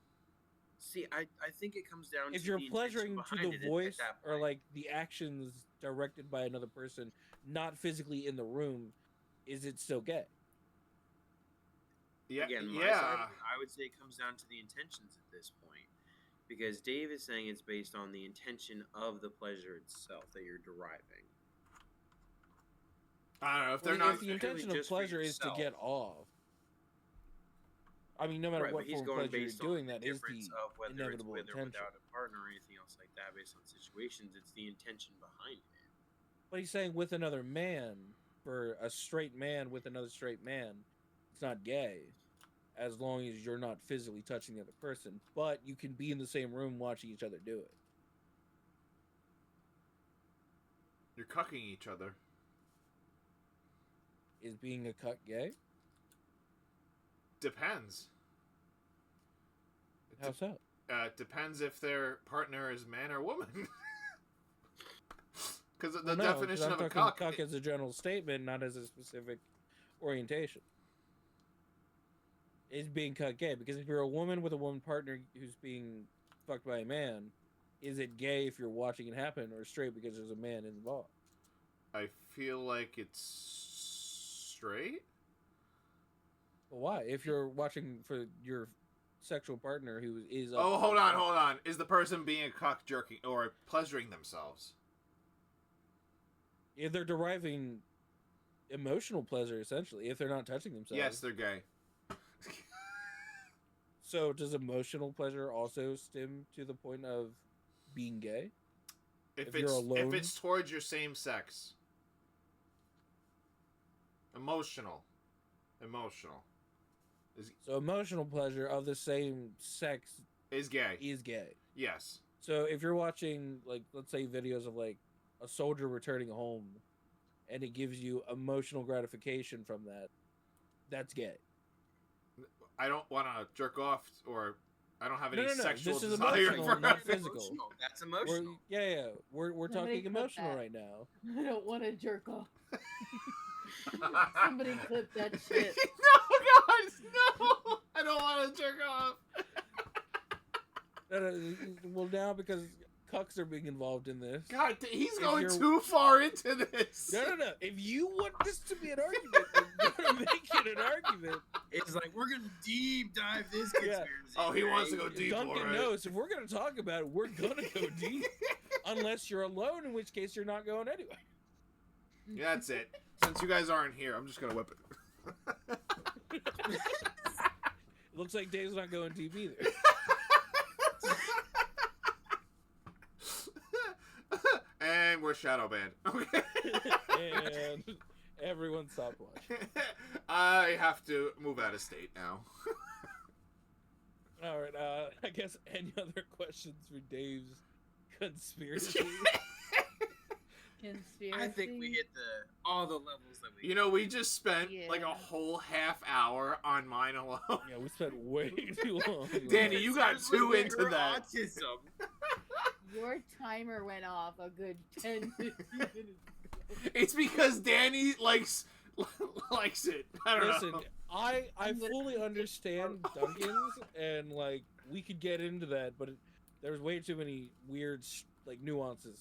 See, I think it comes down If to you're the pleasuring intention to the behind it at voice that or point. like the actions directed by another person, not physically in the room, is it still gay? Yeah, Again, my yeah. side, I would say it comes down to the intentions at this point. Because Dave is saying it's based on the intention of the pleasure itself that you're deriving. I don't know if they're Well, not. if the intention of just for pleasure is to yourself. get off, I mean, no matter Right, what but he's form of going pleasure you're based on doing, the that is difference the of whether it's inevitable with or intention. without a partner or anything else like that based on situations. It's the intention behind it. But he's saying with another man, for a straight man with another straight man, it's not gay, as long as you're not physically touching the other person. But you can be in the same room watching each other do it. You're cucking each other. Is being a cuck gay? Depends. How so? Depends if their partner is man or woman. Because the Well, no, 'cause definition I'm of a talking cuck. as a general statement, not as a specific orientation. Is being cuck gay? Because if you're a woman with a woman partner who's being fucked by a man, is it gay if you're watching it happen, or straight because there's a man involved? I feel like it's straight. Well, why? If you're watching for your sexual partner who is Oh, hold on. Is the person being a cock jerking or pleasuring themselves? if they're deriving emotional pleasure, essentially, if they're not touching themselves. Yes, they're gay. So does emotional pleasure also stem to the point of being gay? If If you're alone? if it's towards your same sex. Emotional. So emotional pleasure of the same sex Is gay. is gay. Yes. So if you're watching, like, let's say videos of like a soldier returning home, and it gives you emotional gratification from that, that's gay. I don't want to jerk off, or I don't have any No. sexual This is desire emotional, for not physical. That's We're, emotional. we're Somebody talking clip emotional that. right now. I don't want to jerk off. Somebody clip that shit. No, guys, no! I don't want to jerk off. Well, now because cucks are being involved in this. God, he's If going you're- too far into this. No. If you want this to be an argument, we're gonna make it an argument. It's like we're gonna deep dive this Yeah. conspiracy. Oh, he wants to right? go deep. Duncan alright. knows if we're gonna talk about it, we're gonna go deep. Unless you're alone, in which case you're not going anyway. Yeah, that's it. Since you guys aren't here, I'm just gonna whip it. Looks like Dave's not going deep either. And we're shadow banned. Okay. And everyone stopped watching. I have to move out of state now. All right. I guess any other questions for Dave's conspiracy? Conspiracy. I think we hit all the levels that we. You know, we just spent like a Yeah. whole half hour on mine alone. Yeah, we spent way too long. Danny, you got Seriously, too with into her that. Autism. Your timer went off a good 10, 15 minutes ago. It's because Danny likes it. I don't Listen, know. I I'm gonna- fully understand Duncan's, and like we could get into that, but there's way too many weird like nuances,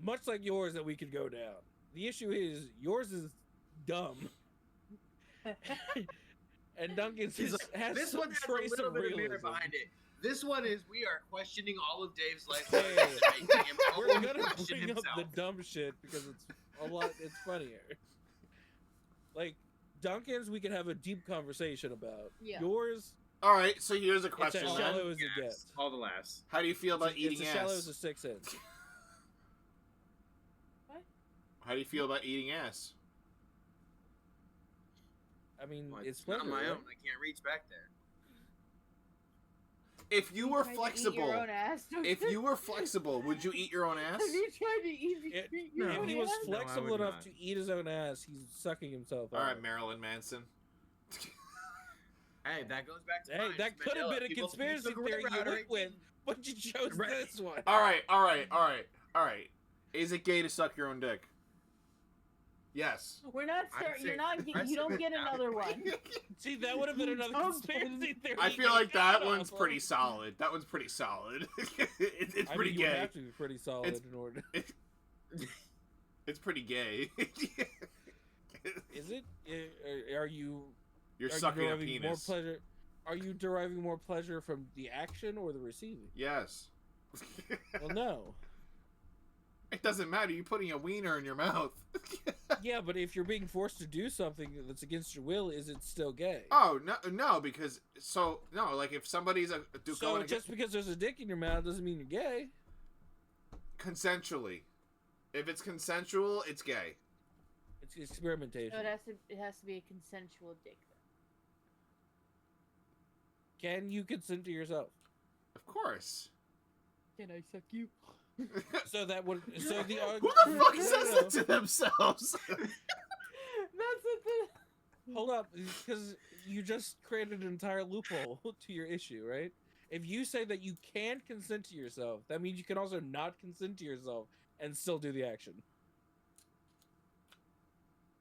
much like yours, that we could go down. The issue is yours is dumb, and Duncan's He's is, like, has this some one has trace a little of bit of merit realism. behind it. This one is we are questioning all of Dave's life Hey, choices and making him We're only gonna question bring himself. up the dumb shit because it's a lot. It's funnier. Like Duncan's, we can have a deep conversation about. Yeah. Yours, All right, so here's a it's question. as then. shallow as it Yes, gets. all the laughs. How do you feel about It's eating as shallow ass? as a 6 inch. What? How do you feel about eating ass? I mean, Well, it's not pleasure. my right? own. I can't reach back there. If you were tried to eat flexible, your own ass, if you were flexible, would you eat your own ass? have you tried to eat your If own he was ass? No, I flexible would enough not. to eat his own ass, he's sucking himself All out. right, Marilyn Manson. Hey, that goes back to Hey, mine. that could have Mandela. been a People- conspiracy you took theory Red you Route went with, 18. but you chose Right. this one. All right. Is it gay to suck your own dick? Yes. We're not I'd starting. say You're not. I You don't said get that. another one. See, that would have been another Don't conspiracy theory. I feel like that one's Awful. pretty solid. That one's pretty solid. It's I pretty mean, you would gay. have to be pretty solid It's- in order. It's pretty gay. Is it? Are you? You're are sucking you a deriving more penis. pleasure? Are you deriving more pleasure from the action or the receiving? Yes. Well, no. It doesn't matter. You're putting a wiener in your mouth. Yeah, but if you're being forced to do something that's against your will, is it still gay? Oh no, because like if somebody's So going just because there's a dick in your mouth doesn't mean you're gay. consensually, if it's consensual, it's gay. It's experimentation. So it has to be a consensual dick. Can you consent to yourself? Of course. Can I suck you? So that would. So the. Who the fuck No, says no, that to themselves? That's what the. Hold up, because you just created an entire loophole to your issue, right? If you say that you can consent to yourself, that means you can also not consent to yourself and still do the action.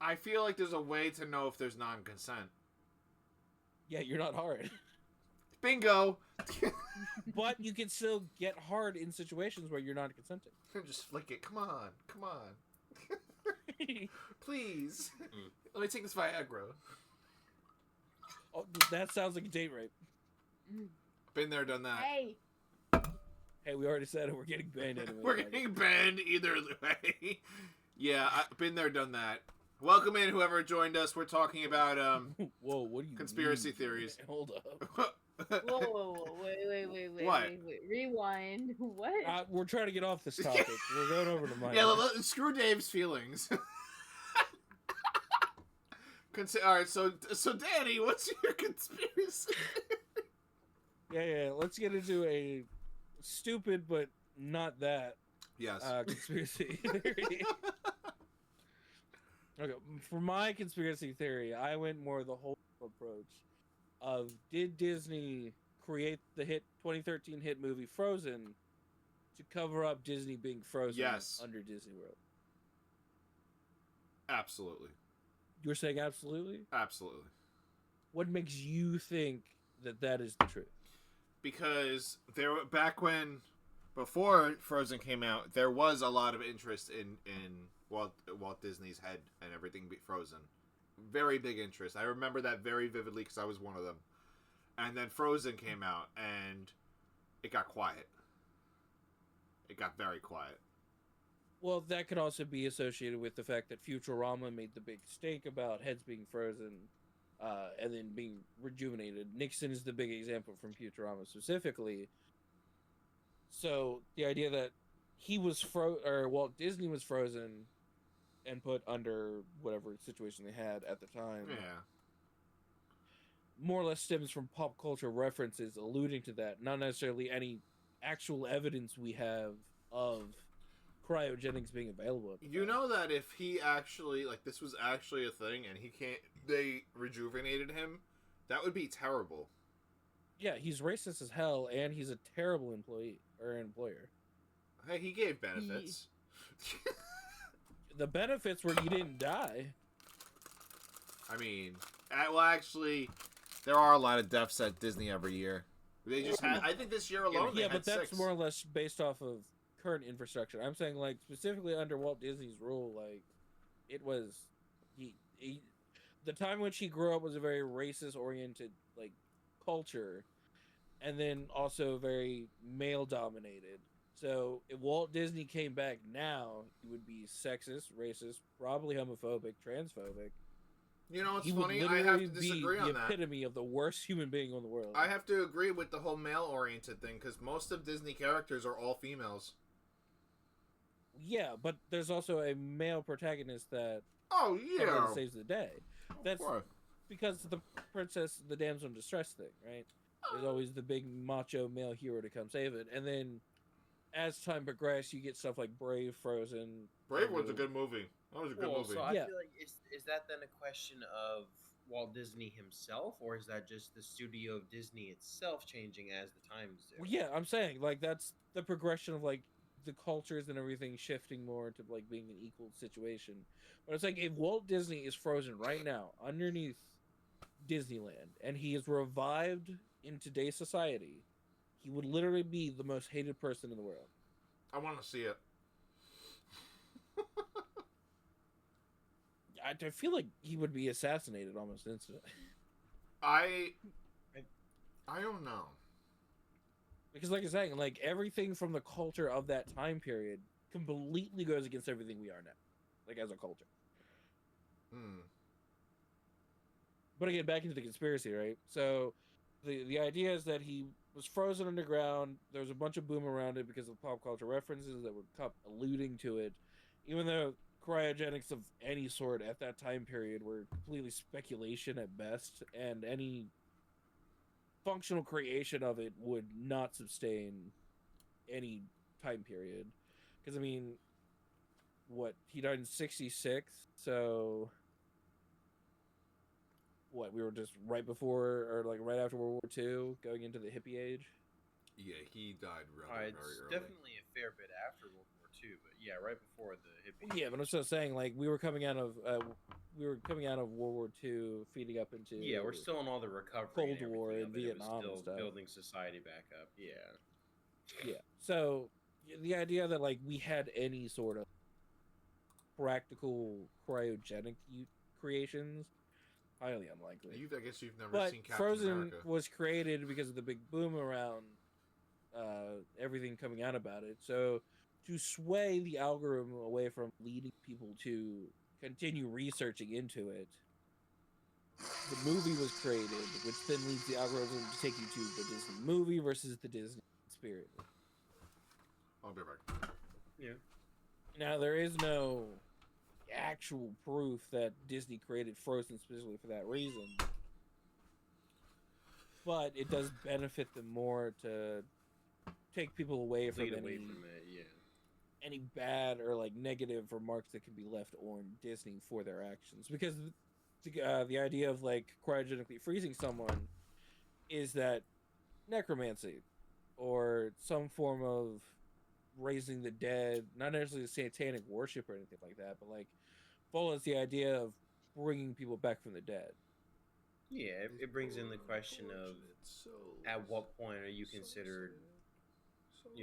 I feel like there's a way to know if there's non-consent. Yeah, you're not hard. Bingo. but you can still get hard in situations where you're not consenting. Just flick it. Come on. Please. Let me take this Viagra. Oh, that sounds like a date rape. Been there, done that. Hey, Hey, we already said it. We're getting banned anyway. We're getting banned either way. Yeah, I've been there, done that. Welcome in, whoever joined us. We're talking about Whoa, what do you conspiracy mean? theories. Hold up. whoa, wait, What? rewind. What? We're trying to get off this topic. We're going over to mine. Yeah, screw Dave's feelings. All right, so Danny, what's your conspiracy? Yeah. Let's get into a stupid but not that Yes. conspiracy theory. Okay, for my conspiracy theory, I went more the whole approach of, did Disney create the 2013 hit movie Frozen to cover up Disney being frozen Yes. under Disney World? Absolutely. You're saying absolutely? Absolutely. What makes you think that is the truth? Because there were, before Frozen came out, there was a lot of interest in Walt Disney's head and everything be frozen. Very big interest. I remember that very vividly because I was one of them. And then Frozen came out and it got quiet. It got very quiet. Well, that could also be associated with the fact that Futurama made the big stake about heads being frozen and then being rejuvenated. Nixon is the big example from Futurama specifically. So the idea that he was Walt Disney was frozen and put under whatever situation they had at the time, Yeah. more or less stems from pop culture references alluding to that, not necessarily any actual evidence we have of cryogenics being available. You know that if he actually, this was actually a thing and they rejuvenated him, that would be terrible. Yeah, he's racist as hell, and he's a terrible employer. Hey, he gave benefits. The benefits were you didn't die. I mean, well, actually, there are a lot of deaths at Disney every year. They just had, I think this year alone, they Yeah, had but that's 6. more or less based off of current infrastructure. I'm saying, specifically under Walt Disney's rule, it was the time in which he grew up was a very racist-oriented, culture, and then also very male-dominated. So if Walt Disney came back now, he would be sexist, racist, probably homophobic, transphobic. You know what's He funny? would I have literally to be disagree on the that. epitome of the worst human being in the world. I have to agree with the whole male-oriented thing, because most of Disney characters are all females. Yeah, but there's also a male protagonist that Oh, yeah. saves the day. That's because the princess, the damsel in distress thing, right? There's always the big macho male hero to come save it, and then as time progressed, you get stuff like Brave, Frozen. Brave was a good movie. That was a good movie. So I Yeah. feel like is that then a question of Walt Disney himself, or is that just the studio of Disney itself changing as the times do? Well, yeah, I'm saying that's the progression of the cultures and everything shifting more into being an equal situation. But it's if Walt Disney is frozen right now underneath Disneyland and he is revived in today's society, he would literally be the most hated person in the world. I want to see it. I feel like he would be assassinated almost instantly. I don't know. Because like I'm saying, everything from the culture of that time period completely goes against everything we are now, as a culture. But again, back into the conspiracy, right? So the idea is that he was frozen underground. There was a bunch of boom around it because of pop culture references that would keep alluding to it, even though cryogenics of any sort at that time period were completely speculation at best, and any functional creation of it would not sustain any time period. Because he died in 1966, so we were just right before or right after World War II, going into the hippie age. Yeah, he died very It's early. definitely a fair bit after World War II, but yeah, right before the hippie. Yeah, but I'm still saying we were coming out of we were coming out of World War II, feeding up into Yeah, we're still in all the recovery Cold and War everything and of it. It was Vietnam and still stuff. building society back up. Yeah. Yeah. So the idea that like we had any sort of practical cryogenic creations, highly unlikely. I guess you've never But seen Captain Frozen America. was created because of the big boom around everything coming out about it. So to sway the algorithm away from leading people to continue researching into it, the movie was created, which then leads the algorithm to take you to the Disney movie versus the Disney spirit. I'll be right back. Yeah. Now there is no actual proof that Disney created Frozen specifically for that reason, but it does benefit them more to take people away from Lead any away from it. Yeah. any bad or like negative remarks that can be left on Disney for their actions. Because the idea of like cryogenically freezing someone is that necromancy or some form of raising the dead, not necessarily satanic worship or anything like that, but like follows the idea of bringing people back from the dead. Yeah, it brings in the question of at what point are you considered,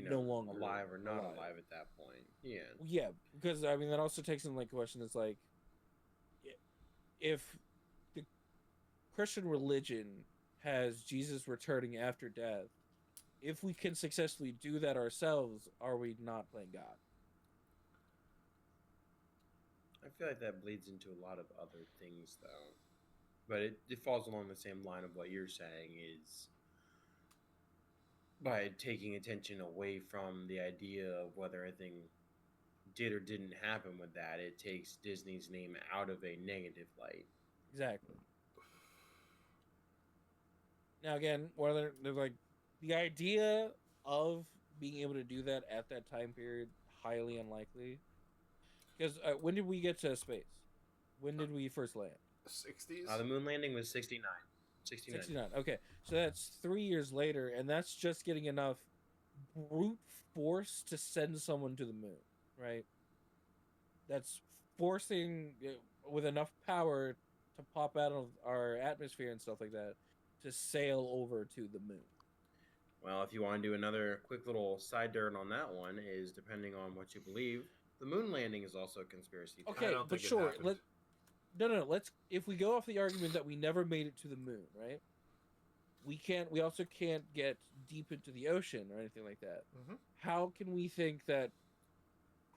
No longer alive or not alive. alive at that point? Yeah. Yeah, because I mean that also takes in like question is like if the Christian religion has Jesus returning after death, if we can successfully do that ourselves, are we not playing God? I feel like that bleeds into a lot of other things, though. But it falls along the same line of what you're saying is by taking attention away from the idea of whether anything did or didn't happen with that, it takes Disney's name out of a negative light. Exactly. Now again, whether they're like the idea of being able to do that at that time period, highly unlikely. Because when did we get to space? When did we first land? 60s? The moon landing was 69. 69. 69. Okay, so that's 3 years later, and that's just getting enough brute force to send someone to the moon, right? That's forcing with enough power to pop out of our atmosphere and stuff like that to sail over to the moon. Well, if you want to do another quick little side dirt on that one, is depending on what you believe, the moon landing is also a conspiracy. Okay, but sure. Let's if we go off the argument that we never made it to the moon, right? We also can't get deep into the ocean or anything like that. Mm-hmm. How can we think that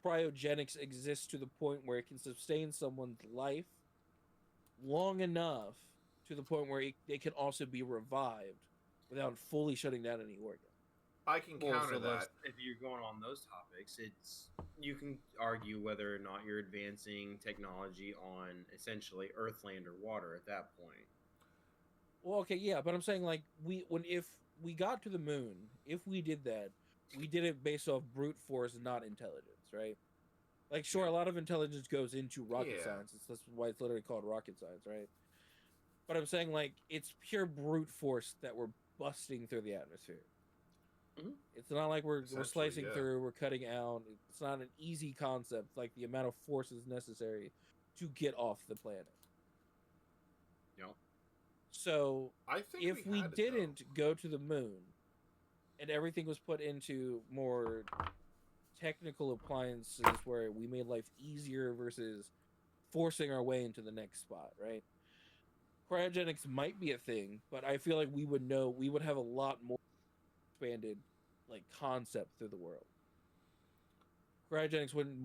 cryogenics exists to the point where it can sustain someone's life long enough to the point where they can also be revived without fully shutting down any organ? I can counter that. If you're going on those topics, you can argue whether or not you're advancing technology on essentially earth, land, or water at that point. Well, okay, yeah, but I'm saying like if we got to the moon, if we did that, we did it based off brute force, not intelligence, right? Like, sure, a lot of intelligence goes into rocket science. That's why it's literally called rocket science, right? But I'm saying like it's pure brute force that we're busting through the atmosphere. Mm-hmm. It's not like we're slicing through, we're cutting out. It's not an easy concept, like the amount of forces necessary to get off the planet. Yep. So I think if we didn't go to the moon and everything was put into more technical appliances where we made life easier versus forcing our way into the next spot, right? Cryogenics might be a thing, but I feel like we would have a lot more expanded like concept through the world. Cryogenics wouldn't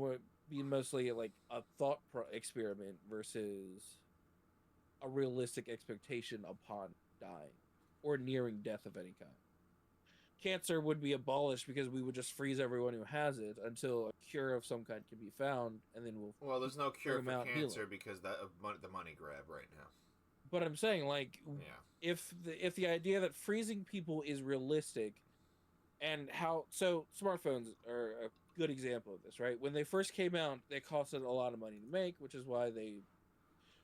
be mostly like a thought experiment versus a realistic expectation upon dying or nearing death of any kind. Cancer would be abolished because we would just freeze everyone who has it until a cure of some kind can be found, and then Well, there's no cure for cancer because the money grab right now. But I'm saying, like, if the idea that freezing people is realistic, and smartphones are a good example of this, right? When they first came out, they costed a lot of money to make, which is why they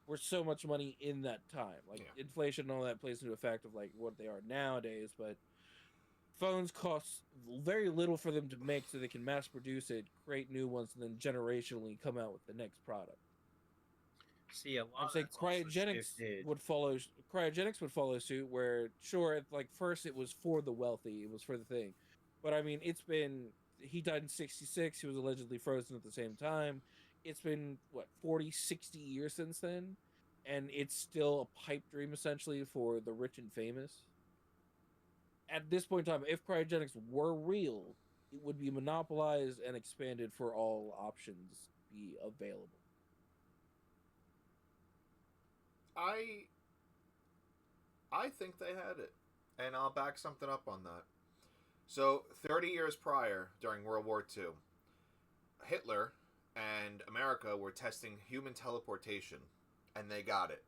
were so much money in that time. Like inflation and all that plays into a fact of like what they are nowadays, but phones cost very little for them to make, so they can mass produce it, create new ones, and then generationally come out with the next product. See, a lot I'm of saying that's also cryogenics shifted. would follow. Cryogenics would follow suit. Where sure, like first it was for the wealthy, it was for the thing, but I mean, it's been. He died in '66. He was allegedly frozen at the same time. It's been what 40, 60 years since then, and it's still a pipe dream essentially for the rich and famous. At this point in time, if cryogenics were real, it would be monopolized and expanded for all options to be available. I I think they had it, and I'll back something up on that. So, 30 years prior, during World War II, Hitler and America were testing human teleportation, and they got it.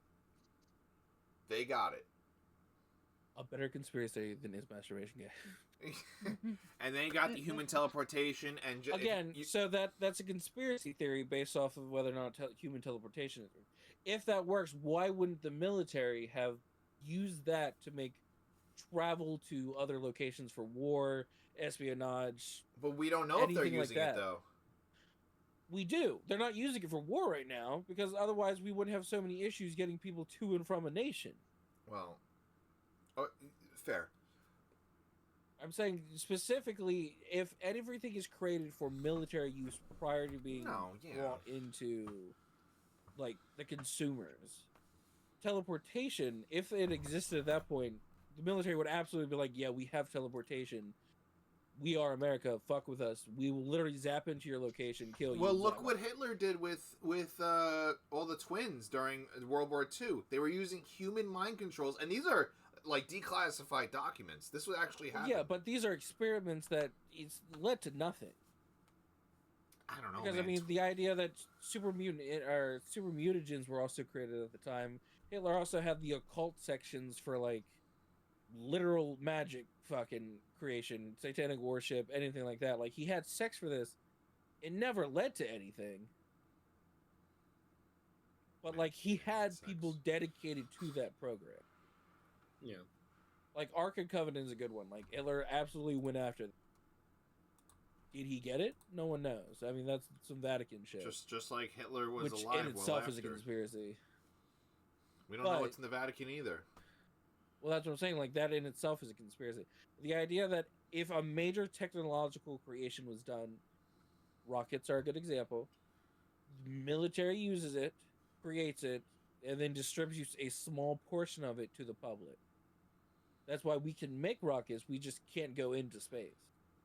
They got it. A better conspiracy than his masturbation game. And they got the human teleportation, and Again, so that's a conspiracy theory based off of whether or not human teleportation is real. If that works, why wouldn't the military have used that to make travel to other locations for war, espionage? but we don't know if they're anything like using it that. though. We do. They're not using it for war right now because otherwise we wouldn't have so many issues getting people to and from a nation. Well, oh, fair. I'm saying specifically if everything is created for military use prior to being brought into like the consumers. Teleportation, if it existed at that point, the military would absolutely be like, yeah, we have teleportation. We are America. Fuck with us. We will literally zap into your location, kill you. Well, look what Hitler did with all the twins during World War II. They were using human mind controls, and these are like declassified documents. This would actually happen. Yeah, but these are experiments that it's led to nothing. I don't know, because man. I mean, the idea that super mutagens were also created at the time. Hitler also had the occult sections for like literal magic fucking creation, satanic worship, anything like that. Like he had sex for this. It never led to anything. But like he had people dedicated to that program. Yeah. Like Ark and Covenant is a good one. Like Hitler absolutely went after them. Did he get it? No one knows. I mean, that's some Vatican shit. Just like Hitler was which alive in itself well is a after. conspiracy. We don't know what's in the Vatican either. Well, that's what I'm saying. Like, that in itself is a conspiracy. The idea that if a major technological creation was done, rockets are a good example. Military uses it, creates it, and then distributes a small portion of it to the public. That's why we can make rockets. We just can't go into space.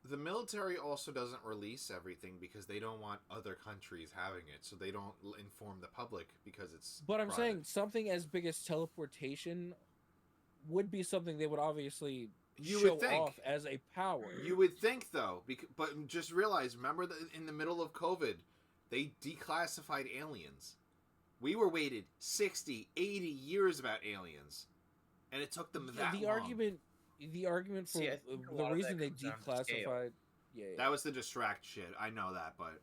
The military also doesn't release everything because they don't want other countries having it, so they don't inform the public because it's But I'm private. saying something as big as teleportation would be something they would obviously show off as a power. You would think, though, but just realize, remember that in the middle of COVID, they declassified aliens. We were waited 60, 80 years about aliens, and it took them that long. The argument for the reason they declassified... Yeah, that was the distract shit. I know that, but...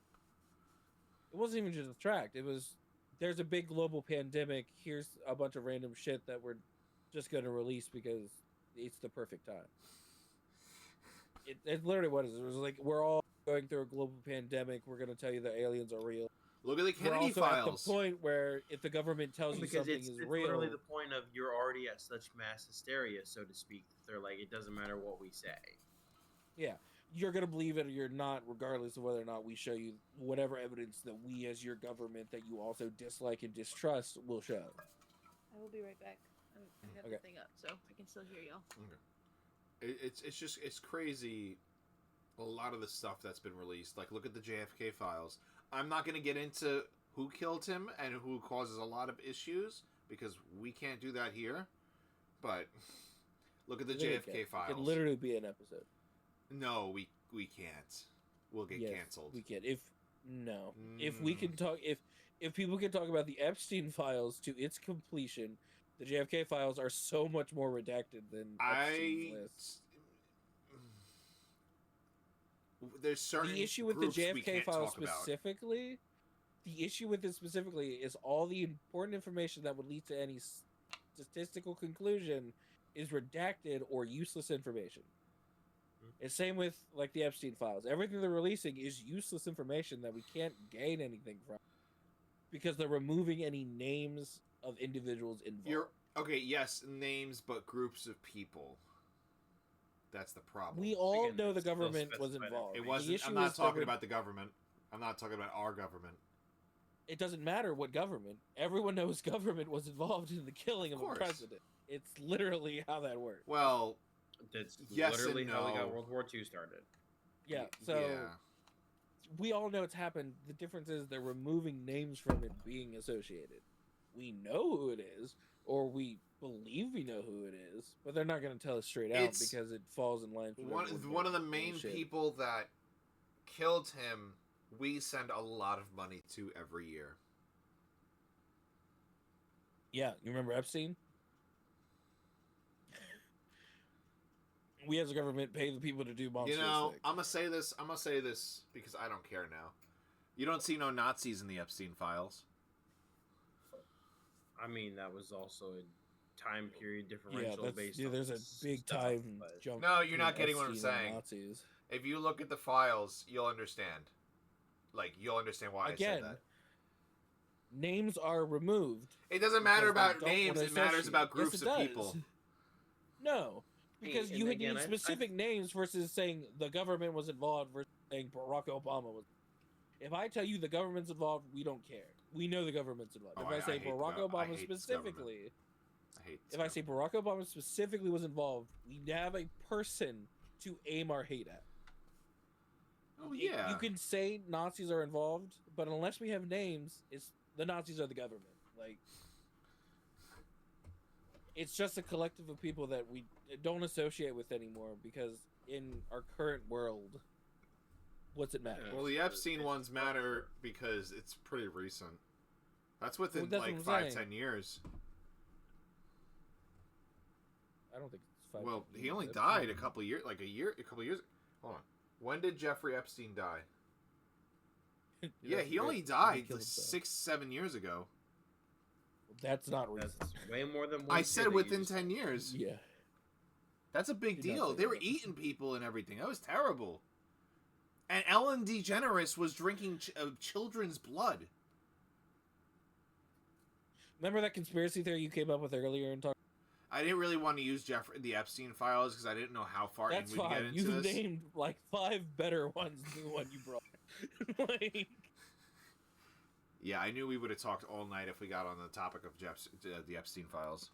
It wasn't even just distract. It was, there's a big global pandemic. Here's a bunch of random shit that we're just going to release because it's the perfect time. It literally what it is. It was like, we're all going through a global pandemic. We're going to tell you that aliens are real. Look at the Kennedy We're also files. At the point where if the government tells you something is real... It's literally the point of you're already at such mass hysteria, so to speak. They're like, it doesn't matter what we say. Yeah. You're going to believe it or you're not, regardless of whether or not we show you whatever evidence that we as your government that you also dislike and distrust will show. I will be right back. I have the thing up, so I can still hear y'all. Okay. It's crazy. A lot of the stuff that's been released. Like, look at the JFK files. I'm not going to get into who killed him and who causes a lot of issues because we can't do that here. But look at the JFK files. It could literally be an episode. No, we can't. We'll get canceled. We can. If we can talk, if people can talk about the Epstein files to its completion, the JFK files are so much more redacted than Epstein's list. There's certain the issue with the JFK files specifically. The issue with it specifically is all the important information that would lead to any statistical conclusion is redacted or useless information. It's same with like the Epstein files. Everything they're releasing is useless information that we can't gain anything from. because they're removing any names of individuals involved. You're okay. Yes, names, but groups of people. That's the problem. We all Again, know the it's still government was specified involved. It The wasn't. issue I'm not is talking there about the government. I'm not talking about our government. It doesn't matter what government. Everyone knows government was involved in the killing of a course. president. It's literally how that works. Well, That's yes literally and how we got no. World War II started. Yeah, so yeah. we all know it's happened. The difference is they're removing names from it being associated. We know who it is, or we believe we know who it is, but they're not going to tell us straight out It's- because it falls in line. One of the main people that killed him, we send a lot of money to every year. Yeah, you remember Epstein? We as a government pay the people to do monstrous things. I'm gonna say this. I'm gonna say this because I don't care now. You don't see no Nazis in the Epstein files. I mean, that was also a time period differential based on there's a big stuff, time but- jump. No, you're not between getting what I'm Epstein and saying. Nazis. If you look at the files, you'll understand. Like, you'll understand why I Again, said that. names are removed. It doesn't matter because they about don't names. wanna It matters associate. about groups Yes, it of does. people. No, because And you would again, need I- specific names versus saying the government was involved versus saying Barack Obama was. If I tell you the government's involved, we don't care. We know the government's involved. Oh, If I say hate the Barack gov- I Obama hate this specifically, I hate. if I say Barack Obama specifically was involved, we have a person to aim our hate at. Oh yeah. You can say Nazis are involved, but unless we have names, it's the Nazis are the government. Like, it's just a collective of people that we don't associate with anymore because in our current world, what's it matter? Well, the Epstein ones matter because it's pretty recent. That's within that's like what I'm 5-10 saying. years. I don't think it's 5. Well, he only died a couple years. Hold on. When did Jeffrey Epstein die? Yeah, he only died like 6-7 years ago. That's not recent. That's way more than one I kid said that within used- 10 years. Yeah. That's a big Did not deal. say They were that. eating people and everything. That was terrible. And Ellen DeGeneres was drinking children's blood. Remember that conspiracy theory you came up with earlier and talked? I didn't really want to use the Epstein files because I didn't know how far in That's we'd get fine. into You've this. named like 5 better ones than the one you brought. Like, Yeah, I knew we would have talked all night if we got on the topic of the Epstein files.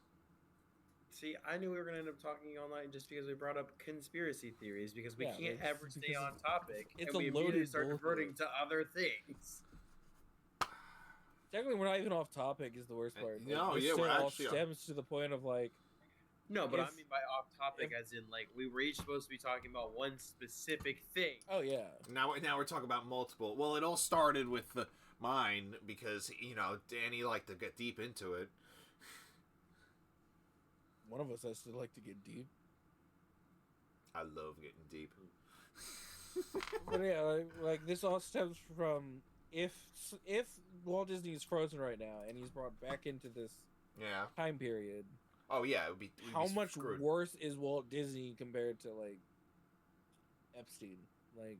See, I knew we were going to end up talking all night just because we brought up conspiracy theories because we Yeah, can't it's ever stay because on topic. it's and a we immediately loaded start bullshit. diverting to other things. technically, we're not even off topic. Is the worst part. No, This yeah, still we're all actually on- stems to the point of like, No, but I If- mean by off topic as in like we were each supposed to be talking about one specific thing. oh yeah, Now we're talking about multiple. Well, it all started with mine because Danny liked to get deep into it. one of us has to like to get deep. I love getting deep. But yeah, like this all stems from if Walt Disney is frozen right now and he's brought back into this Yeah. time period, Oh yeah, we'd be how much screwed. worse is Walt Disney compared to like Epstein? Like,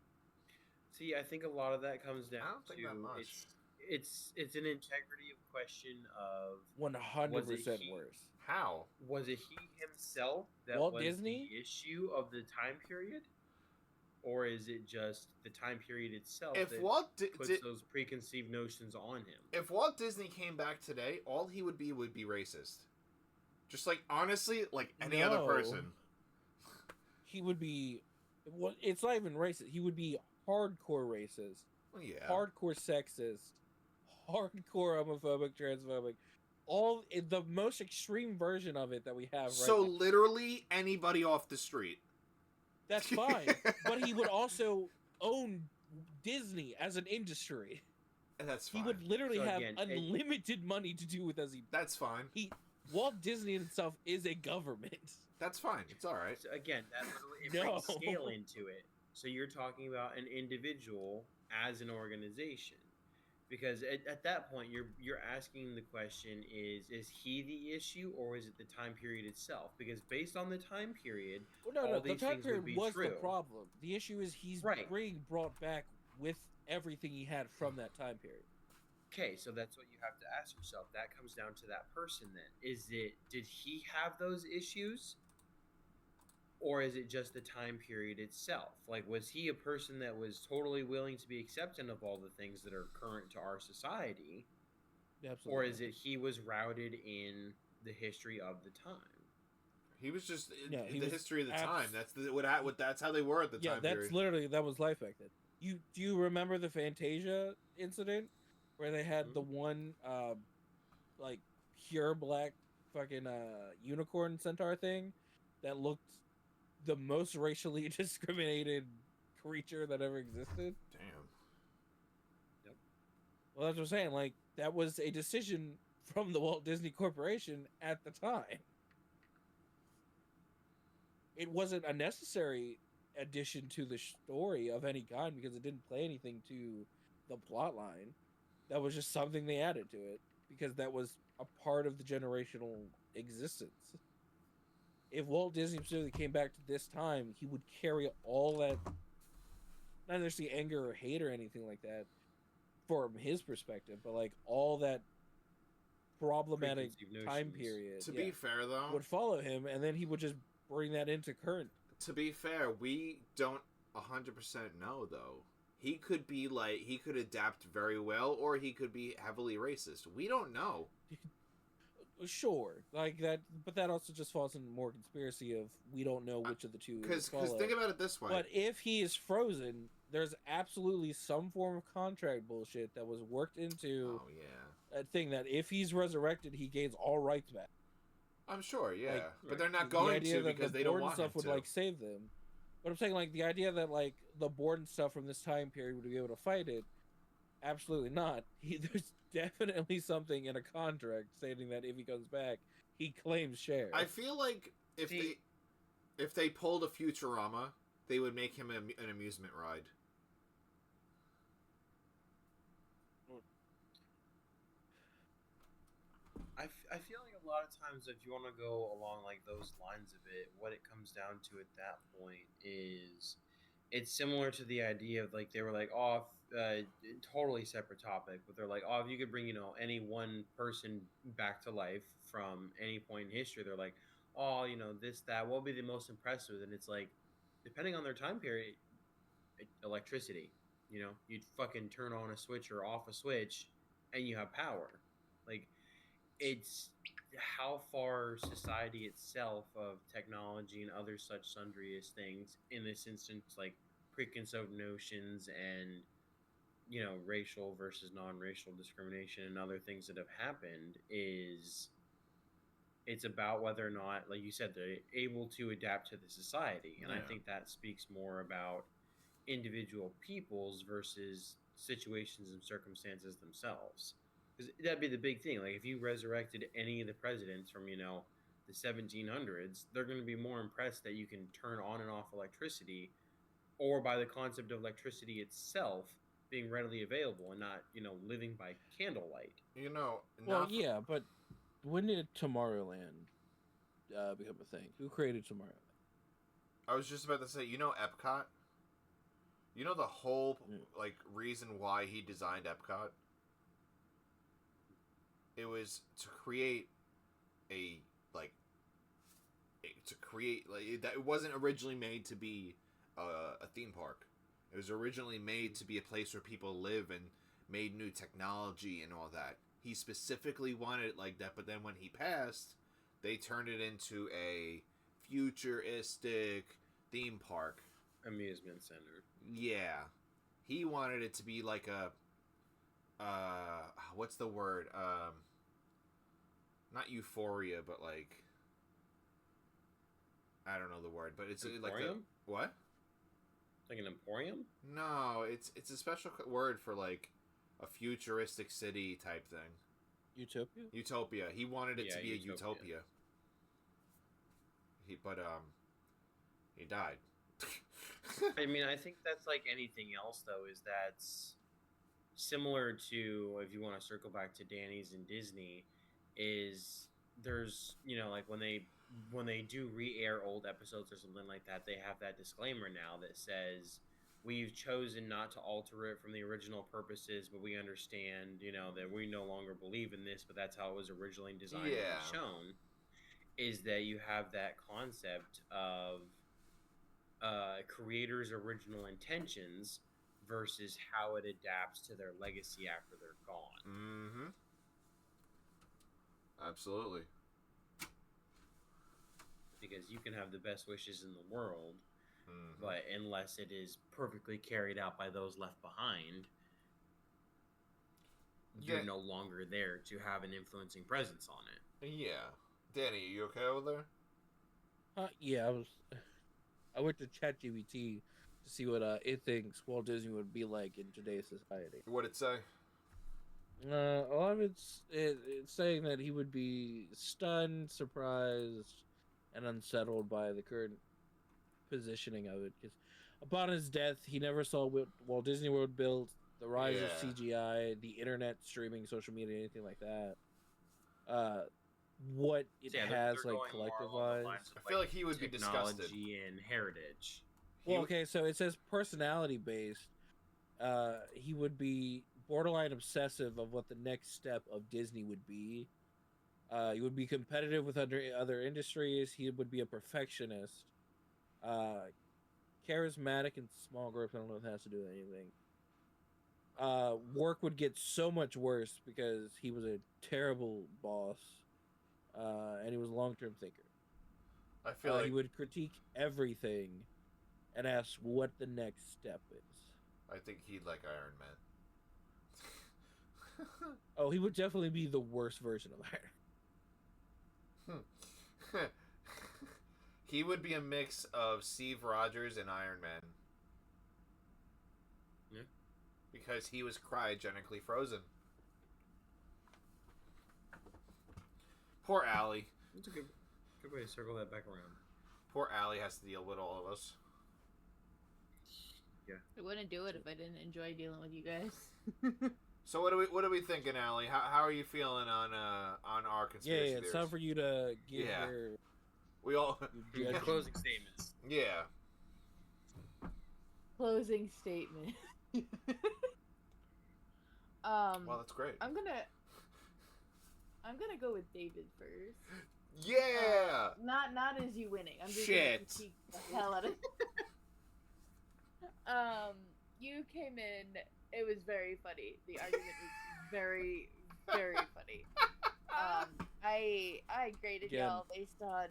See, I think a lot of that comes down I don't think to that much. it's an integrity of question of 100% he? worse. How? was it he himself that Walt was Disney? the issue of the time period, or is it just the time period itself If that Walt puts those preconceived notions on him? if Walt Disney came back today, all he would be racist. Just like honestly, like any other No. person. He would be. Well, it's not even racist. He would be hardcore racist, Well, yeah. hardcore sexist, hardcore homophobic, transphobic. All the most extreme version of it that we have right So now. literally anybody off the street. That's fine. But he would also own Disney as an industry. And that's fine. He would literally So have again, unlimited money to do with as he. That's fine. Walt Disney itself is a government. That's fine. It's all right. So again, that literally it No. brings scale into it. So you're talking about an individual as an organization, because at that point you're asking the question: is he the issue or is it the time period itself? Because based on the time period, Well, no, all the these time things would period be was the true. problem. The issue is he's Right. being brought back with everything he had from that time period. Okay, so that's what you have to ask yourself. That comes down to that person then. Did he have those issues? Or is it just the time period itself? Like, was he a person that was totally willing to be accepting of all the things that are current to our society? Absolutely. Or is it he was routed in the history of the time? He was just No, in he the was history of the time. That's that's how they were at the Yeah, time that's period. literally that was life back then. Do you remember the Fantasia incident where they had the one like pure black fucking unicorn centaur thing that looked the most racially discriminated creature that ever existed? Damn. Yep. Well, that's what I'm saying. Like, that was a decision from the Walt Disney Corporation at the time. It wasn't a necessary addition to the story of any kind because it didn't play anything to the plot line. That was just something they added to it because that was a part of the generational existence. If Walt Disney specifically came back to this time, he would carry all that, not necessarily anger or hate or anything like that from his perspective, but like all that problematic Preconceived time notions. period To be fair, though, would follow him, and then he would just bring that into current. to be fair, we don't 100% know though. He could be like he could adapt very well, or he could be heavily racist. We don't know. Sure, like that, but that also just falls into more conspiracy of we don't know which of the two. Because follow. think about it this way. But if he is frozen, there's absolutely some form of contract bullshit that was worked into Oh yeah. that thing that if he's resurrected, he gains all rights back. I'm sure, yeah, Like, but they're not The going idea to that because the they don't board and want stuff him would to. like save them. But I'm saying like the idea that like the board and stuff from this time period would be able to fight it. Absolutely not. There's definitely something in a contract stating that if he comes back, he claims share. I feel like if they pulled a Futurama, they would make him an amusement ride. I feel like a lot of times if you want to go along like those lines of it, what it comes down to at that point is it's similar to the idea of like they were like, oh, totally separate topic, but they're like, oh, if you could bring any one person back to life from any point in history, they're like, oh, this that what would be the most impressive, and it's like depending on their time period, electricity, you'd fucking turn on a switch or off a switch, and you have power, like it's how far society itself of technology and other such sundriest things in this instance like preconceived notions and racial versus non-racial discrimination and other things that have happened is it's about whether or not, like you said, they're able to adapt to the society, and I think that speaks more about individual peoples versus situations and circumstances themselves. Because that'd be the big thing. Like if you resurrected any of the presidents from the 1700s, they're going to be more impressed that you can turn on and off electricity, or by the concept of electricity itself being readily available and not living by candlelight. Well, yeah, but when did Tomorrowland become a thing? Who created Tomorrowland? I was just about to say, Epcot. The whole like reason why he designed Epcot. It was to create that. It wasn't originally made to be a theme park. It was originally made to be a place where people live and made new technology and all that. He specifically wanted it like that, but then when he passed, they turned it into a futuristic theme park. Amusement center. Yeah. He wanted it to be like a what's the word? Not euphoria, but like I don't know the word, but it's Emporium? like what? Like an emporium? No, it's a special word for like a futuristic city type thing. Utopia? Utopia. He wanted it to be a utopia. He died. I mean, I think that's like anything else, though, is that's similar to, if you want to circle back to Danny's and Disney, is there's, like when they do re-air old episodes or something like that, they have that disclaimer now that says we've chosen not to alter it from the original purposes, but we understand, that we no longer believe in this, but that's how it was originally designed to Yeah. be shown, is that you have that concept of creators' original intentions versus how it adapts to their legacy after they're gone. Mm-hmm. Absolutely. Because you can have the best wishes in the world, Mm-hmm. but unless it is perfectly carried out by those left behind, you're no longer there to have an influencing presence on it. Yeah. Danny, are you okay over there? Yeah, I went to ChatGPT to see what it thinks Walt Disney would be like in today's society. What'd it say? A lot of it's saying that he would be stunned, surprised, and unsettled by the current positioning of it. Because upon his death, he never saw what Walt Disney World built, the rise of CGI, the internet, streaming, social media, anything like that. What it has, they're like, collective-wise. I feel like he would be disgusted. Technology and heritage. Well, okay, so it says personality-based. He would be borderline obsessive of what the next step of Disney would be. He would be competitive with other industries. He would be a perfectionist. Charismatic in small groups. I don't know if that has to do with anything. Work would get so much worse because he was a terrible boss. And he was a long-term thinker. I feel like he would critique everything and ask what the next step is. I think he'd like Iron Man. Oh, he would definitely be the worst version of Iron. He would be a mix of Steve Rogers and Iron Man. Yeah. Because he was cryogenically frozen. Poor Allie. It's a good way to circle that back around. Poor Allie has to deal with all of us. Yeah. I wouldn't do it if I didn't enjoy dealing with you guys. So what are we thinking, Allie? How are you feeling on our conspiracy Yeah, theories? it's time for you to give Yeah. your We all your Closing statements. yeah. Closing statement. Well, that's great. I'm gonna go with David first. Yeah. Not as you winning. I'm just Shit. gonna critique the hell out of. You came in. It was very funny. The argument was very, very funny. I graded Again. y'all based on.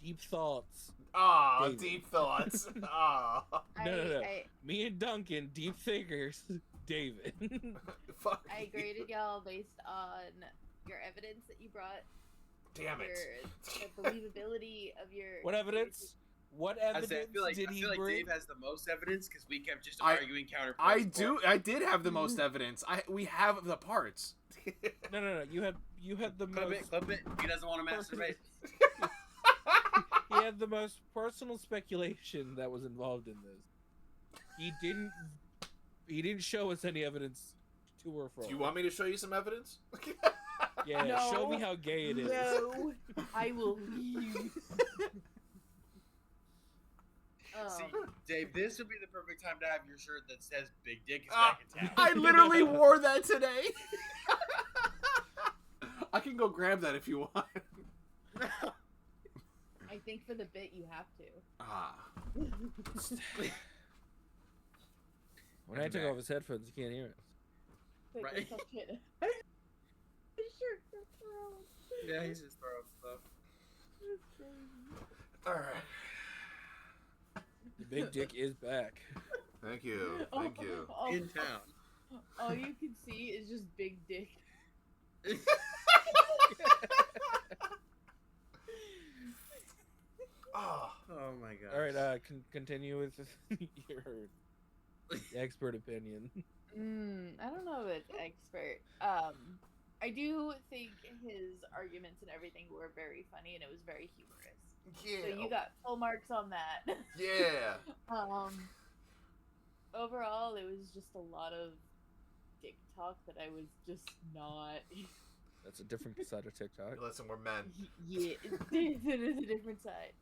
deep thoughts. Ah, David. deep thoughts. Ah. No. Me and Duncan, deep thinkers. David. Fuck. I graded y'all based on your evidence that you brought. Damn it. The believability of your. What evidence? What evidence did he bring? Dave has the most evidence because we kept just I- arguing counterpoints. I did have the most evidence. We have the parts. No. You had the most. Clip it. He doesn't want to masturbate. He had the most personal speculation that was involved in this. He didn't show us any evidence to or from. Do you want me to show you some evidence? Yeah, No. show me how gay it is. No, I will leave. See, Dave, this would be the perfect time to have your shirt that says "Big Dick is Ah, back in town." I literally wore that today. I can go grab that if you want. I think for the bit you have to. Ah. When I took off his headphones, you can't hear it. Wait, Right. that's shit. Sure. Yeah, he's just throwing stuff. All right. The big dick is back. Thank you. Thank you. In town. All you can see is just big dick. Oh. Oh my god. All right, continue with your expert opinion. I don't know if it's expert. I do think his arguments and everything were very funny and it was very humorous. Yeah. So you got full marks on that. Yeah. Overall, it was just a lot of dick talk that I was just not. That's a different side of TikTok. Listen, we're men. Yeah, it is a different side.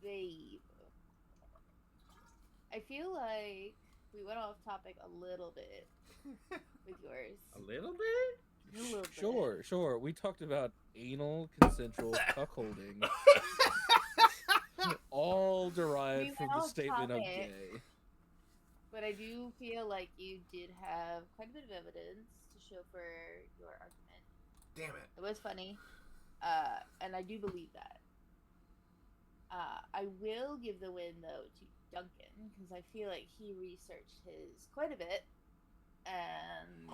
They. I feel like we went off topic a little bit with yours. A little bit. A little bit. Sure. We talked about anal consensual cuckolding, all derived We from went the off statement of topic. gay. But I do feel like you did have quite a bit of evidence to show for your argument. Damn it. It was funny, and I do believe that. I will give the win though to Duncan because I feel like he researched his quite a bit, and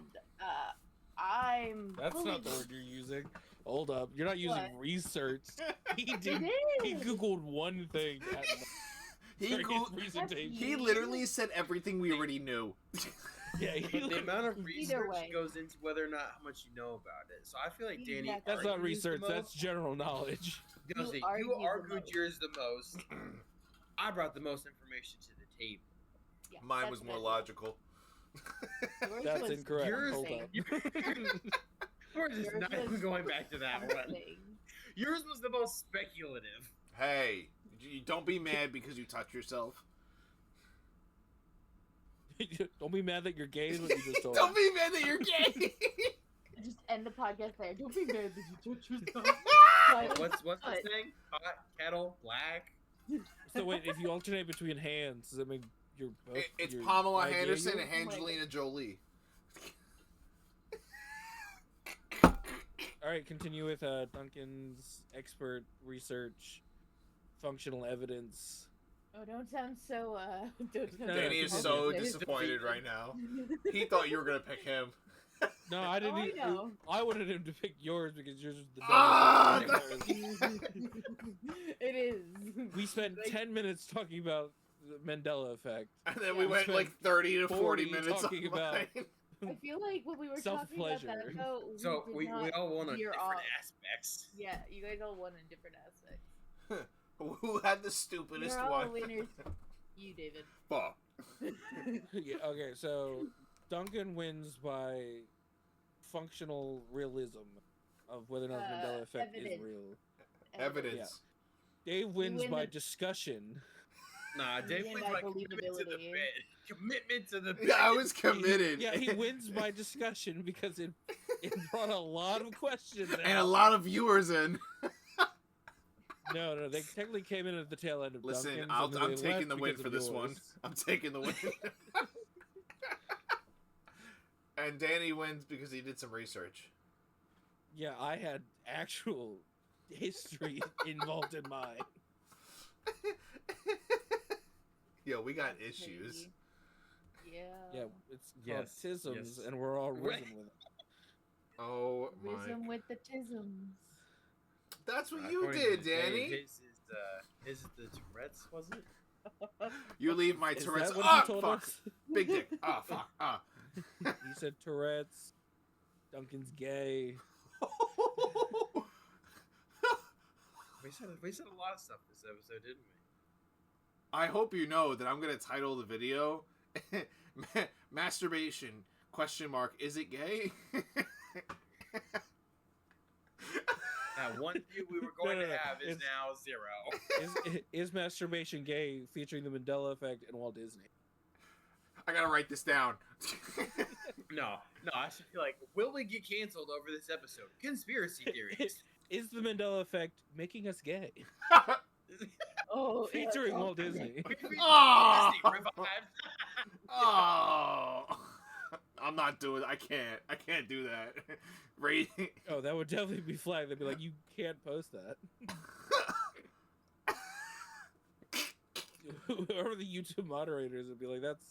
I'm. That's fully- not the word you're using. Hold up, you're not using What? research. He It did. He is. googled one thing at He during his go- presentation. he literally said everything we already knew. Yeah, he But the amount of research way. goes into whether or not how much you know about it. So I feel like Danny. Exactly. That's not argues the research. That's most. general knowledge. Goes, You you argued the argued most. yours the most. I brought the most information to the table. Yeah, Mine that's was more what logical. Yours That's was incorrect. Yours- Hold interesting. up. We're just Yours not was even going back to that one. Something. Yours was the most speculative. Hey, you don't be mad because you touch yourself. Don't be mad that you're gay. Is what you just told Don't me. be mad that you're gay. Just end the podcast there. Don't be mad that you touch yourself. What's the But- thing? Hot, kettle, black. So wait, if you alternate between hands, does that mean you're both? It's you're Pamela bi-gay? Anderson You- and Angelina Jolie. All right, continue with Duncan's expert research, functional evidence. Oh, don't sound so. Don't sound No, Danny is no, so no. disappointed right now. He thought you were gonna pick him. No, I didn't. Oh, I even- know. I wanted him to pick yours because yours was the Ah! dumbest. It is. We spent 10 minutes talking about the Mandela effect. And then Yeah. we went spent like 30 to 40 40 minutes talking on about- mine. I feel like when we were talking about Self-pleasure. that, though, So did we not all won on veer different off. aspects. Yeah, you guys all won in different aspects. Who had the stupidest You're all one? winners. You, David. Fuck. Yeah, okay, so Duncan wins by functional realism of whether or not the Mandela effect is evidence. real. Evidence. Dave wins win by the- discussion. Nah, Dave Again, wins by by commitment to the believability. bit. Commitment to the bit. Yeah, I was committed. Yeah, he wins by discussion because it brought a lot of questions out. And a lot of viewers in. No, they technically came in at the tail end of Listen, Duncan's, I'm and then they taking left the win because for of this one. yours. I'm taking the win. And Danny wins because he did some research. Yeah, I had actual history involved in mine. Yo, we got That's issues. crazy. Yeah. Yeah, it's called Yes, tisms, yes. and we're all Right. risen with it. Oh Rhythm my. with the tisms. That's what you According did, to Dave, Danny. His the Tourette's, was it? You leave my Is Tourette's. that what Oh, he told fuck. us? Big dick. Oh, fuck. Ah. He said Tourette's. Duncan's gay. We said a lot of stuff this episode, didn't we? I hope you know that I'm gonna title the video "Masturbation?" Is it gay? That one view we were going No, to have is it's- now 0. Is masturbation gay? Featuring the Mandela effect and Walt Disney. I gotta write this down. No, I should feel like, will we get canceled over this episode? Conspiracy theories. Is the Mandela effect making us gay? Oh, yeah, Featuring oh, Walt Disney. Oh! Disney revived. Oh, I'm not doing. I can't do that. Rate. Oh, that would definitely be flagged. They'd be like, you can't post that. Whoever the YouTube moderators would be like, that's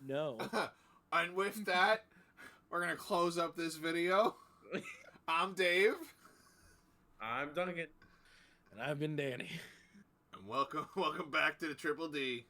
no. And with that, we're gonna close up this video. I'm Dave, I'm Duncan. And I've been Danny. and welcome back to the Triple D.